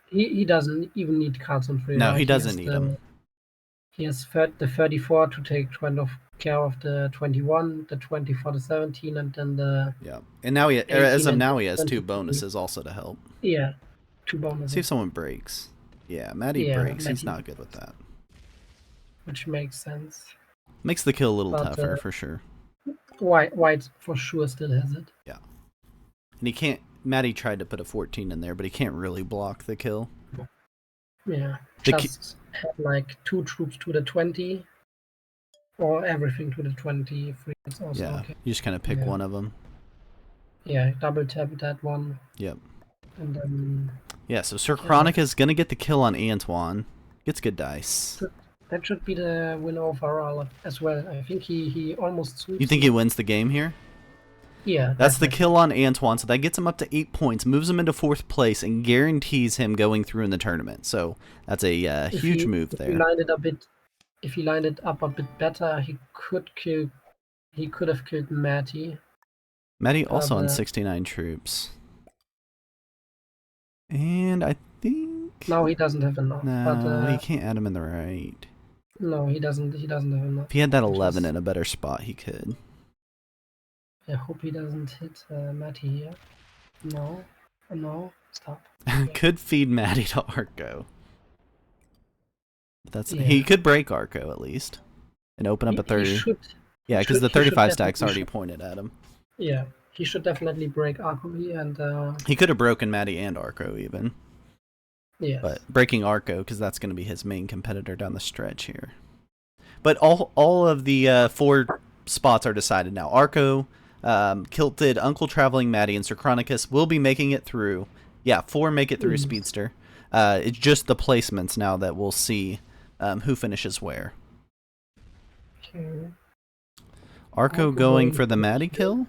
He doesn't even need cards on free, No, right? he doesn't need them. He has the 34 to take care of the 21, the 20 for the 17, and then the Yeah. And now as of now, he has 2 bonuses also to help. Yeah, 2 bonuses. See if someone breaks. Yeah, Matty breaks. He's not good with that. Which makes sense. Makes the kill a little tougher, for sure. White for sure still has it. Yeah. And he can't... Matty tried to put a 14 in there, but he can't really block the kill. Yeah, just have like 2 troops to the 20, or everything to the 20. It's also okay. You just kind of pick one of them. Yeah, double tap that one. Yep. And then... Yeah, so Sirchronicus is going to get the kill on Antoine. Gets good dice. That should be the win overall as well. I think he almost sweeps. You think he wins the game here? Yeah. That's definitely the kill on Antoine, so that gets him up to 8 points, moves him into 4th place, and guarantees him going through in the tournament. So that's a huge move there. If he lined it up a bit better, he could have killed Matty. Matty also on 69 troops. And I think... No, he doesn't have enough. No, he can't add him in the right. No, he doesn't have enough. If he had that 11 in a better spot, he could. I hope he doesn't hit Matty here. No. No. Stop. Could feed Matty to Arco. He could break Arco at least. And open up a 30. Yeah, because the 35 stack's already pointed at him. Yeah. He should definitely break Arco here, and he could have broken Matty and Arco even. Yeah. But breaking Arco, because that's going to be his main competitor down the stretch here. But all of the 4 spots are decided now. Arco, Kilted, Uncle Traveling Matty, and Sirchronicus will be making it through. Yeah, 4 make it through Speedster. It's just the placements now that we'll see who finishes where. Okay. Arco going for the Matty kill?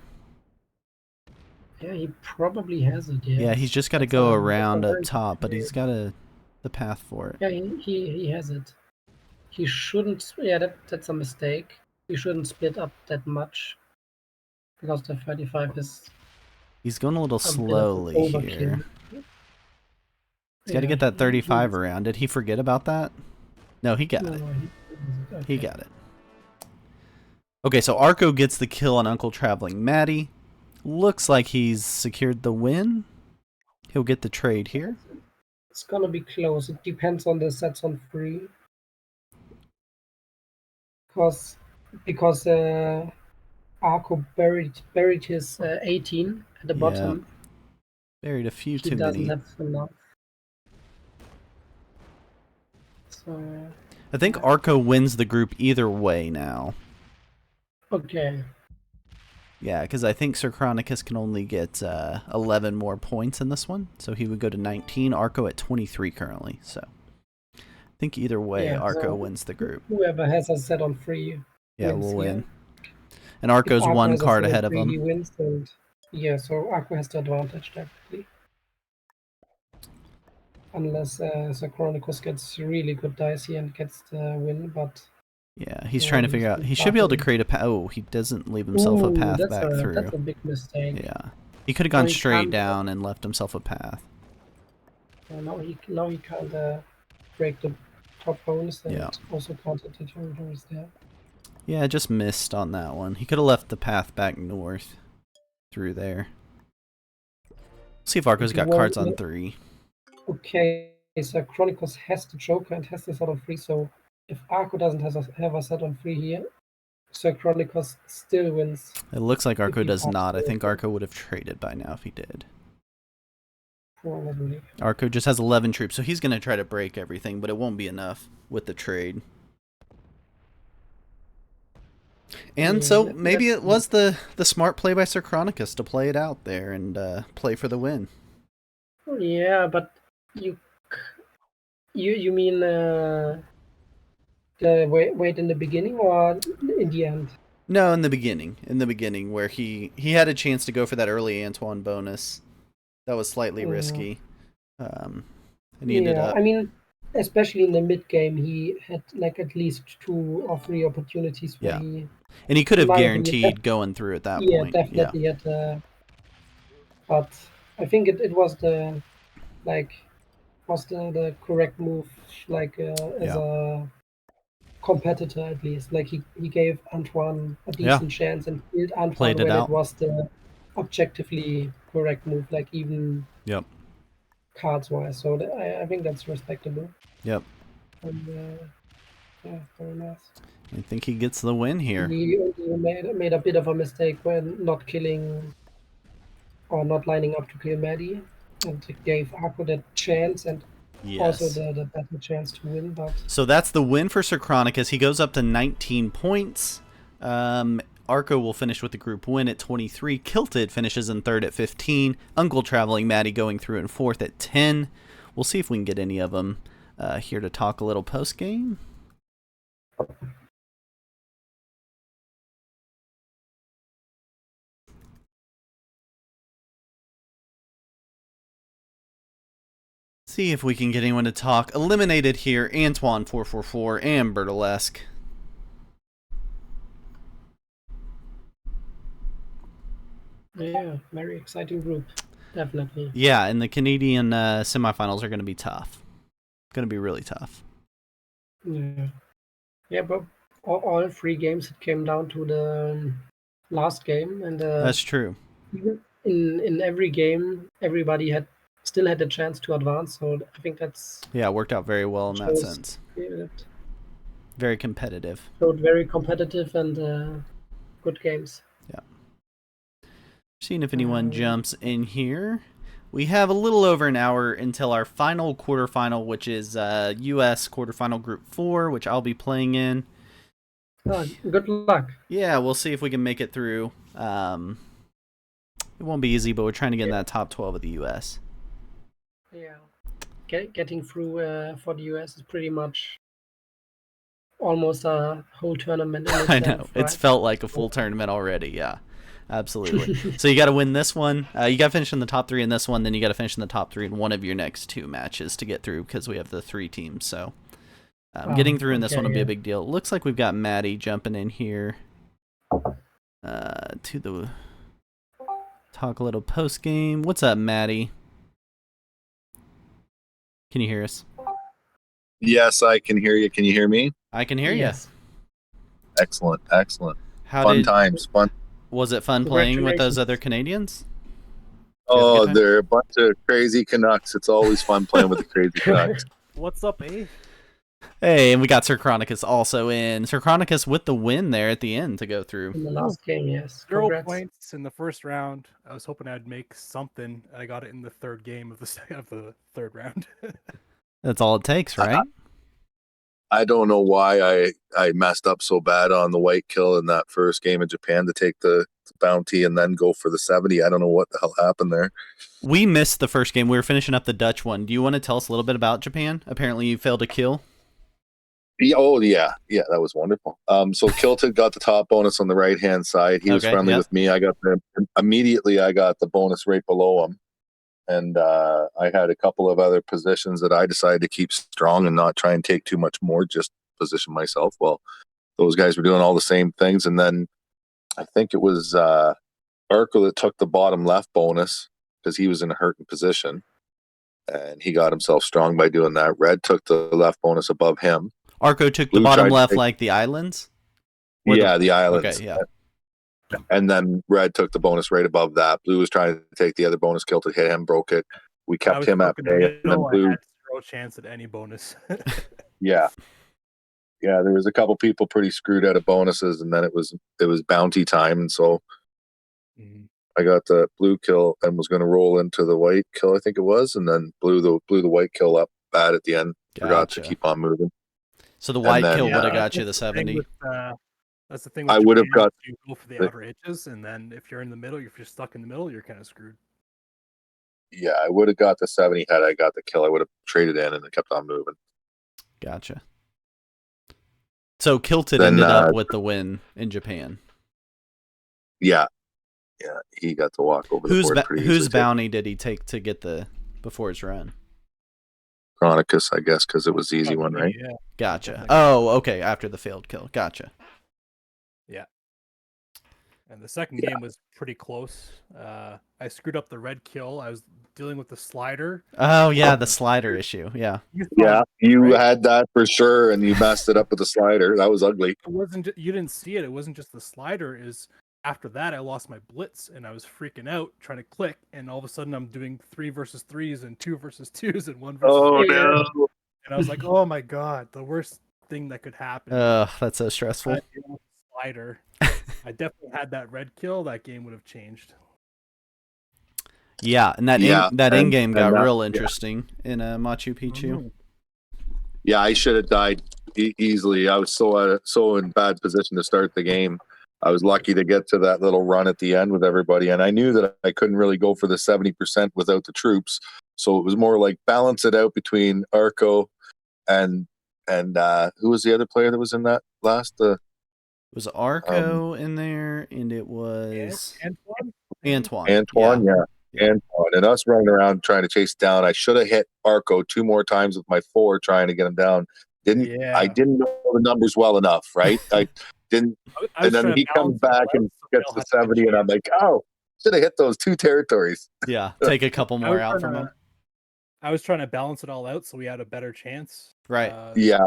Yeah, he probably has it. Yeah, he's just got to go around up top, but he's got the path for it. Yeah, he has it. He shouldn't. Yeah, that's a mistake. He shouldn't split up that much, because the 35 is... He's going a little slowly here. He's got to get that 35 around. Did he forget about that? No, he got it. He got it. Okay, so Arco gets the kill on Uncle Traveling Matty. Looks like he's secured the win. He'll get the trade here. It's gonna be close. It depends on the sets on free. Because Arco buried his 18 at the bottom. Buried a few too many. He doesn't have enough. So I think Arco wins the group either way now. Okay. Yeah, because I think Sirchronicus can only get 11 more points in this one, so he would go to 19. Arco at 23 currently, so I think either way, Arco wins the group. Whoever has a set on free, will win. And Arco's one card ahead of him. He wins, and so Arco has the advantage definitely. Unless Sirchronicus gets really good dice here and gets the win, but... Yeah, he's trying to figure out... He should be able to create a path... Oh, he doesn't leave himself a path back through. That's a big mistake. Yeah. He could have gone straight down and left himself a path. Now he can't break the top bonus and also can't hit the territories there. Yeah, just missed on that one. He could have left the path back north through there. Let's see if Arco's got cards on 3. Okay, so Chronicles has the Joker and has the set on 3, so if Arco doesn't have a set on 3 here, Chronicles still wins. It looks like If Arco he does pops not. I the think Arco would have traded by now if he did. probably. Arco just has 11 troops, so he's going to try to break everything, but it won't be enough with the trade. And Yeah, so maybe let's it was the smart play by Sir Chronicus to play it out there and play for the win. yeah, but you mean the wait in the beginning or in the end? No, in the beginning, where he had a chance to go for that early Antoine bonus. That was slightly risky. And he ended Yeah, up. I mean, especially in the mid game, he had like at least 2 or 3 opportunities where Yeah. he, And he could in have my opinion, guaranteed going through at that yeah, point. Yeah. definitely had. But I think it was the like was the correct move, like as Yeah. a competitor at least. Like he gave Antoine a Yeah. decent chance and killed Played Antoine it when it out. was the objectively correct move, like even Yep. cards wise. So I think that's respectable. Yep. And yeah, very nice. I think he gets the win here. He made a bit of a mistake when not killing or not lining up to kill Maddie, and it gave Akko that chance and also Yes. the better chance to win. But So that's the win for Sir Chronicus. He goes up to 19 points. Arco will finish with the group win at 23. Kilted finishes in third at 15. Uncle Traveling Maddie going through in fourth at 10. We'll see if we can get any of them here to talk a little post game. See if we can get anyone to talk. Eliminated here, Antoine 444 and Burlesque. yeah, very exciting group, definitely. Yeah, and the Canadian semifinals are going to be tough. Going to be really tough. Yeah, yeah, but all 3 games it came down to the last game, and That's true. even in every game, everybody had still had a chance to advance. So I think that's Yeah, it worked out very well in that shows sense. it Very competitive. showed very competitive and good games. Yeah. Seeing if anyone jumps in here. We have a little over an hour until our final quarterfinal, which is U.S. quarterfinal Group 4, which I'll be playing in. Good luck. Yeah, we'll see if we can make it through. It won't be easy, but we're trying to get in that top 12 of the U.S. Yeah, getting through for the US is pretty much almost a whole tournament in itself. I know. Right? It's felt like a full tournament already, yeah. Absolutely. So you got to win this one. You got to finish in the top 3 in this one, then you got to finish in the top 3 in one of your next 2 matches to get through because we have the 3 teams. So getting through in this one will be a big deal. It looks like we've got Maddie jumping in here to the talk a little post game. What's up, Maddie? Can you hear us? Yes, I can hear you. Can you hear me? I can hear you. Excellent, excellent. Fun times. Fun. Was it fun playing with those other Canadians? Oh, they're a bunch of crazy Canucks. It's always fun playing with the crazy Canucks. What's up, eh? Hey, and we got Sir Chronicus also in. Sir Chronicus with the win there at the end to go through. In the last game, yes. 0 points in the first round. I was hoping I'd make something. I got it in the third game of the third round. That's all it takes, right? I don't know why I messed up so bad on the white kill in that first game in Japan to take the bounty and then go for the 70. I don't know what the hell happened there. We missed the first game. We were finishing up the Dutch one. Do you want to tell us a little bit about Japan? Apparently you failed a kill. Yeah, that was wonderful. So Kilted got the top bonus on the right hand side. He was friendly with me. I got immediately I got the bonus right below him. And I had a couple of other positions that I decided to keep strong and not try and take too much more, just position myself. Well, those guys were doing all the same things. And then I think it was Urkel that took the bottom left bonus because he was in a hurting position. And he got himself strong by doing that. Red took the left bonus above him. Arco took the bottom left like the islands? The islands. Okay, yeah. And then Red took the bonus right above that. Blue was trying to take the other bonus kill to hit him, broke it. We kept him at bay. And then Blue, I had zero chance at any bonus. Yeah. Yeah, there was a couple people pretty screwed out of bonuses, and then it was bounty time, and so I got the blue kill and was going to roll into the white kill, I think it was, and then blew the white kill up bad at the end. Forgot to keep on moving. So the white kill would have got you the 70. That's the thing with I would have got. You go for the outer edges, and then if you're in the middle, if you're stuck in the middle, you're kind of screwed. Yeah, I would have got the 70 had I got the kill. I would have traded in and then kept on moving. Gotcha. So Kilted ended up with the win in Japan. Yeah, he got to walk over the board pretty easily. Whose bounty did he take to get before his run? Chronicus, I guess, because it was the easy one, right? Yeah. Gotcha. Oh, okay. After the failed kill. Gotcha. Yeah. And the second game was pretty close. I screwed up the red kill. I was dealing with the slider. Oh, yeah, the slider issue. Yeah. You had that for sure, and you messed it up with the slider. That was ugly. It wasn't. You didn't see it. It wasn't just the slider. After that, I lost my blitz, and I was freaking out trying to click, and all of a sudden, I'm doing 3 versus 3s and 2 versus 2s and 1 versus 3s. No! And I was like, "Oh my god, the worst thing that could happen." That's so stressful. Slider. I definitely had that red kill. That game would have changed. Yeah, and that end game got real interesting in Machu Picchu. Mm-hmm. Yeah, I should have died easily. I was so in bad position to start the game. I was lucky to get to that little run at the end with everybody, and I knew that I couldn't really go for the 70% without the troops. So it was more like balance it out between Arco and who was the other player that was in that last? It was Arco in there, and it was Antoine. Antoine, yeah. Antoine, and us running around trying to chase down. I should have hit Arco 2 more times with my 4 trying to get him down. I didn't know the numbers well enough, right? I didn't. And then he comes back and gets the 70, and I'm like, oh, should have hit those 2 territories. Yeah, take a couple more out from him. I was trying to balance it all out so we had a better chance. Right. Yeah.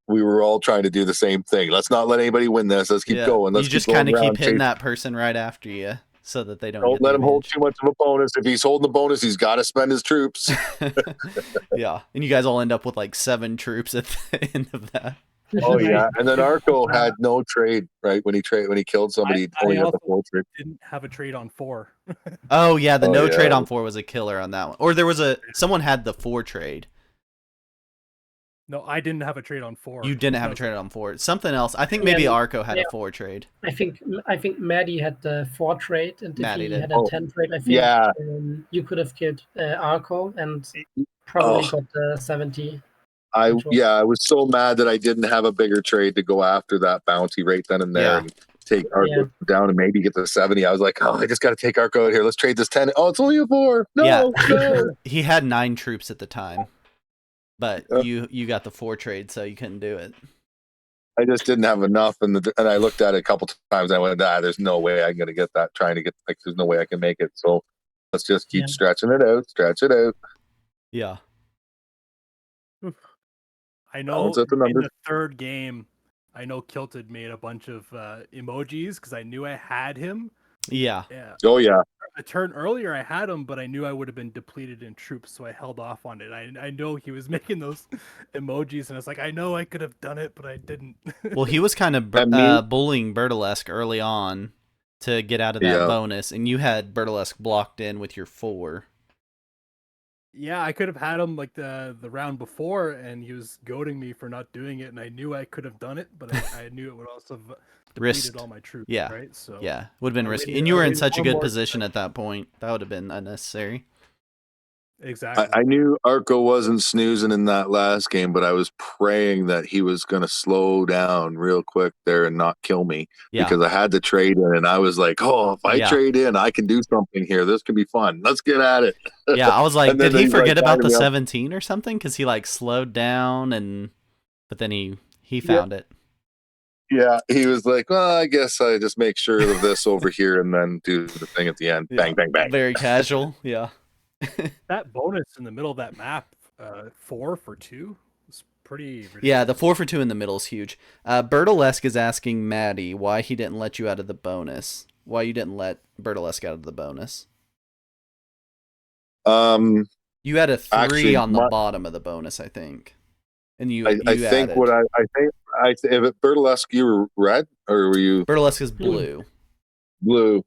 We were all trying to do the same thing. Let's not let anybody win this. Let's keep going. You just kind of keep hitting that person right after you so that they don't let him hold too much of a bonus. If he's holding the bonus, he's got to spend his troops. Yeah. And you guys all end up with like 7 troops at the end of that. Oh yeah, and then Arco had no trade, right? When he killed somebody, I only had the 4 trade. Didn't have a trade on 4. Oh yeah, the trade on 4 was a killer on that one. Or there was someone had the 4 trade. No, I didn't have a trade on 4. You didn't have a trade on 4. Something else. I think maybe Arco had a 4 trade. I think Maddie had the 4 trade, and if he had a 10 trade, I think you could have killed Arco and probably got the 70. I was so mad that I didn't have a bigger trade to go after that bounty right then and there and take Arco down and maybe get the 70. I was like, I just got to take Arco out here. Let's trade this 10. Oh, it's only a 4. No. He had 9 troops at the time, but you got the 4 trade, so you couldn't do it. I just didn't have enough, and I looked at it a couple times. And I went, there's no way I'm going to get that. There's no way I can make it. So let's just keep stretching it out. Stretch it out. Yeah. I know in the third game, I know Kilted made a bunch of emojis because I knew I had him. Yeah. Oh, yeah. A turn earlier, I had him, but I knew I would have been depleted in troops, so I held off on it. I know he was making those emojis, and I was like, I know I could have done it, but I didn't. Well, he was kind of bullying Bertelesque early on to get out of that bonus, and you had Bertelesque blocked in with your 4. Yeah, I could have had him like the round before, and he was goading me for not doing it, and I knew I could have done it, but I knew it would also have depleted all my troops. Yeah, right. So would have been risky, and you were in such a good position at that point. That would have been unnecessary. Exactly. I knew Arco wasn't snoozing in that last game, but I was praying that he was going to slow down real quick there and not kill me because I had to trade in, and I was like, if I trade in, I can do something here. This can be fun. Let's get at it. Yeah, I was like, did he forget about the 17 or something? Because he like slowed down, but then he found it. Yeah, he was like, well, I guess I just make sure of this over here and then do the thing at the end. Bang, bang, bang. Very casual, yeah. That bonus in the middle of that map, 4 for 2, was pretty ridiculous. Yeah, the 4 for 2 in the middle is huge. Bertelesque is asking Maddie why he didn't let you out of the bonus. Why you didn't let Bertelesque out of the bonus. You had a 3 on the bottom of the bonus, I think. And you I think added. what I think if it Burlesque, you were red or were you Burlesque is blue. blue?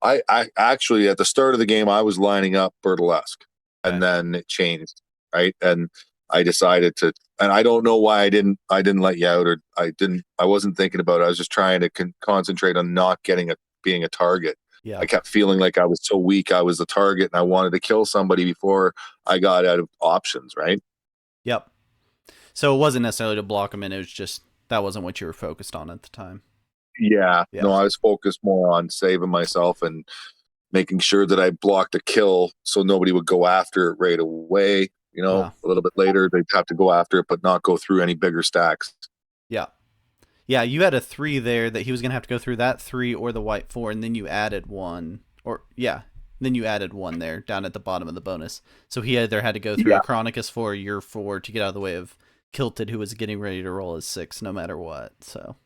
I actually at the start of the game I was lining up Burlesque, and then it changed, right? And I decided to, and I don't know why I didn't let you out, or I wasn't thinking about it. I was just trying to concentrate on not being a target. Yeah. I kept feeling like I was so weak. I was the target, and I wanted to kill somebody before I got out of options, right? Yep. So it wasn't necessarily to block him in. It was just that wasn't what you were focused on at the time. Yeah. No, I was focused more on saving myself and making sure that I blocked a kill so nobody would go after it right away. You know, a little bit later, they'd have to go after it, but not go through any bigger stacks. Yeah. Yeah, you had a 3 there that he was going to have to go through that 3 or the white 4, and then you added 1. Then you added 1 there down at the bottom of the bonus. So he either had to go through a Chronicus 4 or your 4 to get out of the way of Kilted, who was getting ready to roll his 6 no matter what. So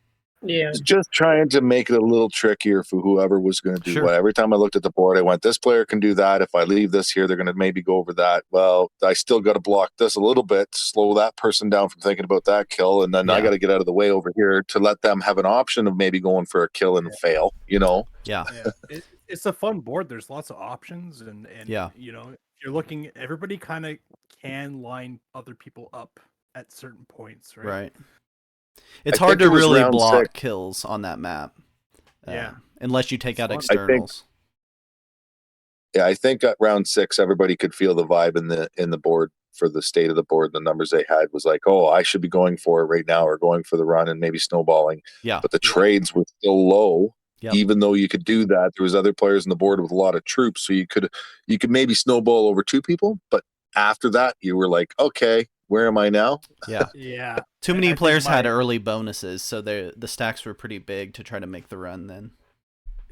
Yeah, just trying to make it a little trickier for whoever was going to do what. Every time I looked at the board, I went, this player can do that. If I leave this here, they're going to maybe go over that. Well, I still got to block this a little bit, slow that person down from thinking about that kill, and then I got to get out of the way over here to let them have an option of maybe going for a kill and fail, you know? Yeah. It's a fun board. There's lots of options, and you know, you're looking, everybody kind of can line other people up at certain points, right? Right. It's hard to really block kills on that map. Unless you take out externals. I think at round 6, everybody could feel the vibe in the board for the state of the board. The numbers they had was like, oh, I should be going for it right now, or going for the run and maybe snowballing. Yeah. But the trades were still low. Yep. Even though you could do that, there was other players on the board with a lot of troops, so you could maybe snowball over 2 people. But after that, you were like, okay, where am I now? Yeah. Yeah. Too many players had early bonuses, so the stacks were pretty big to try to make the run then.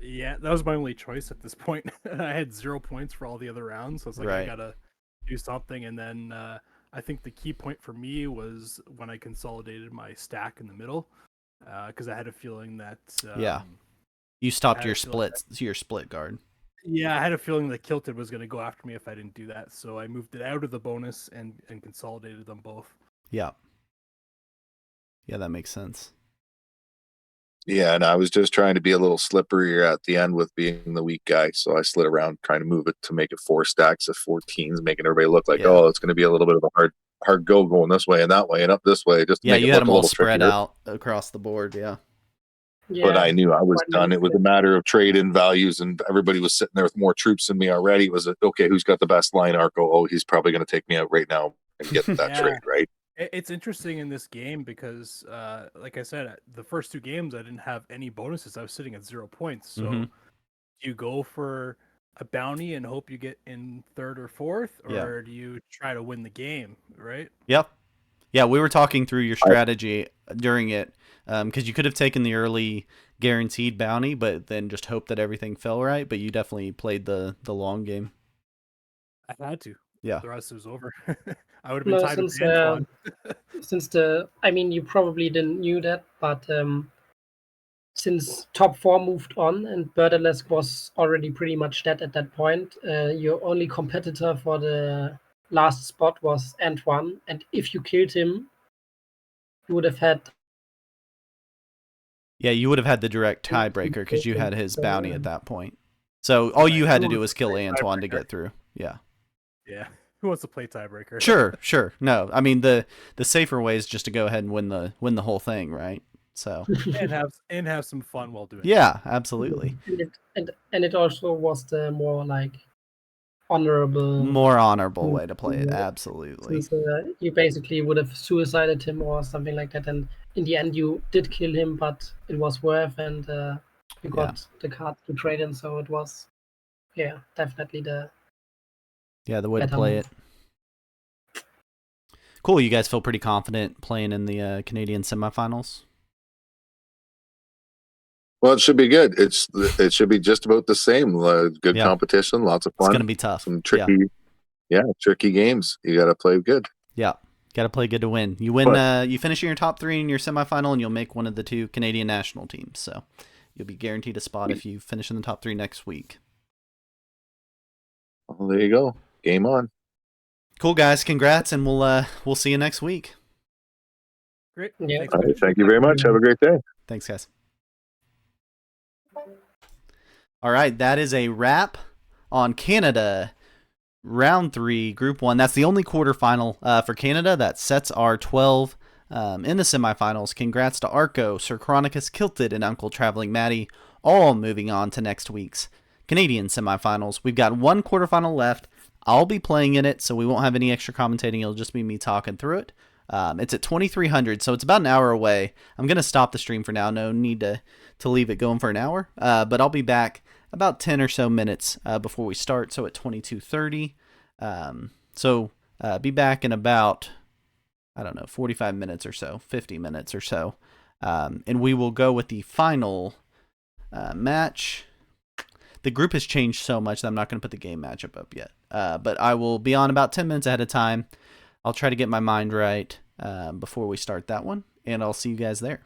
Yeah, that was my only choice at this point. I had 0 points for all the other rounds, so I was like, I gotta do something. And then I think the key point for me was when I consolidated my stack in the middle, because I had a feeling that you stopped your split guard. Yeah, I had a feeling that Kilted was going to go after me if I didn't do that, so I moved it out of the bonus and consolidated them both. Yeah. Yeah, that makes sense. Yeah, and I was just trying to be a little slipperier at the end with being the weak guy, so I slid around trying to move it to make it 4 stacks of 14s, making everybody look like, oh, it's going to be a little bit of a hard go going this way and that way and up this way. Just to make you it had look them all spread out across the board, But I knew I was done. It was a matter of trade-in values, and everybody was sitting there with more troops than me already. It was okay, who's got the best line, Arco? Oh, he's probably going to take me out right now and get that trade, right? It's interesting in this game because, like I said, the first 2 games I didn't have any bonuses. I was sitting at 0 points. So you go for a bounty and hope you get in 3rd or 4th, or do you try to win the game, right? Yep. Yeah, we were talking through your strategy during it, because you could have taken the early guaranteed bounty, but then just hope that everything fell right. But you definitely played the long game. I had to. Yeah. The rest was over. I would have been tied with Antoine. You probably didn't knew that, but since top 4 moved on and Burlesque was already pretty much dead at that point, your only competitor for the last spot was Antoine, and if you killed him, you would have had... Yeah, you would have had the direct tiebreaker because you had his bounty at that point. So all you had to do was kill Antoine to get through. Yeah. Yeah. Who wants to play tiebreaker? Sure. No, I mean the safer way is just to go ahead and win the whole thing, right? So and have some fun while doing it. Yeah, absolutely. And it also was the more honorable way to play it. Absolutely. Since you basically would have suicided him or something like that, and in the end you did kill him, but it was worth, and you got the card to trade in, so it was definitely the way to play it. Cool. You guys feel pretty confident playing in the Canadian semifinals? Well, it should be good. It should be just about the same. Good competition, lots of fun. It's going to be tough. Some tricky games. You got to play good. Yeah, got to play good to win. You win. You finish in your top 3 in your semifinal, and you'll make one of the 2 Canadian national teams. So you'll be guaranteed a spot if you finish in the top 3 next week. Well, there you go. Game on. Cool, guys. Congrats, and we'll see you next week. Great. Yeah. Thanks, All right, guys. thank you very much. Have a great day. Thanks, guys. All right, that is a wrap on Canada round 3, Group 1. That's the only quarterfinal for Canada. That sets our 12 in the semifinals. Congrats to Arco, Sir Chronicus, Kilted, and Uncle Traveling Maddie, all moving on to next week's Canadian semifinals. We've got one quarterfinal left. I'll be playing in it, so we won't have any extra commentating. It'll just be me talking through it. It's at 2300, so it's about an hour away. I'm going to stop the stream for now. No need to leave it going for an hour, but I'll be back about 10 or so minutes before we start, so at 22:30. So be back in about, 45 minutes or so, 50 minutes or so, and we will go with the final match. The group has changed so much that I'm not going to put the game matchup up yet, but I will be on about 10 minutes ahead of time. I'll try to get my mind right before we start that one, and I'll see you guys there.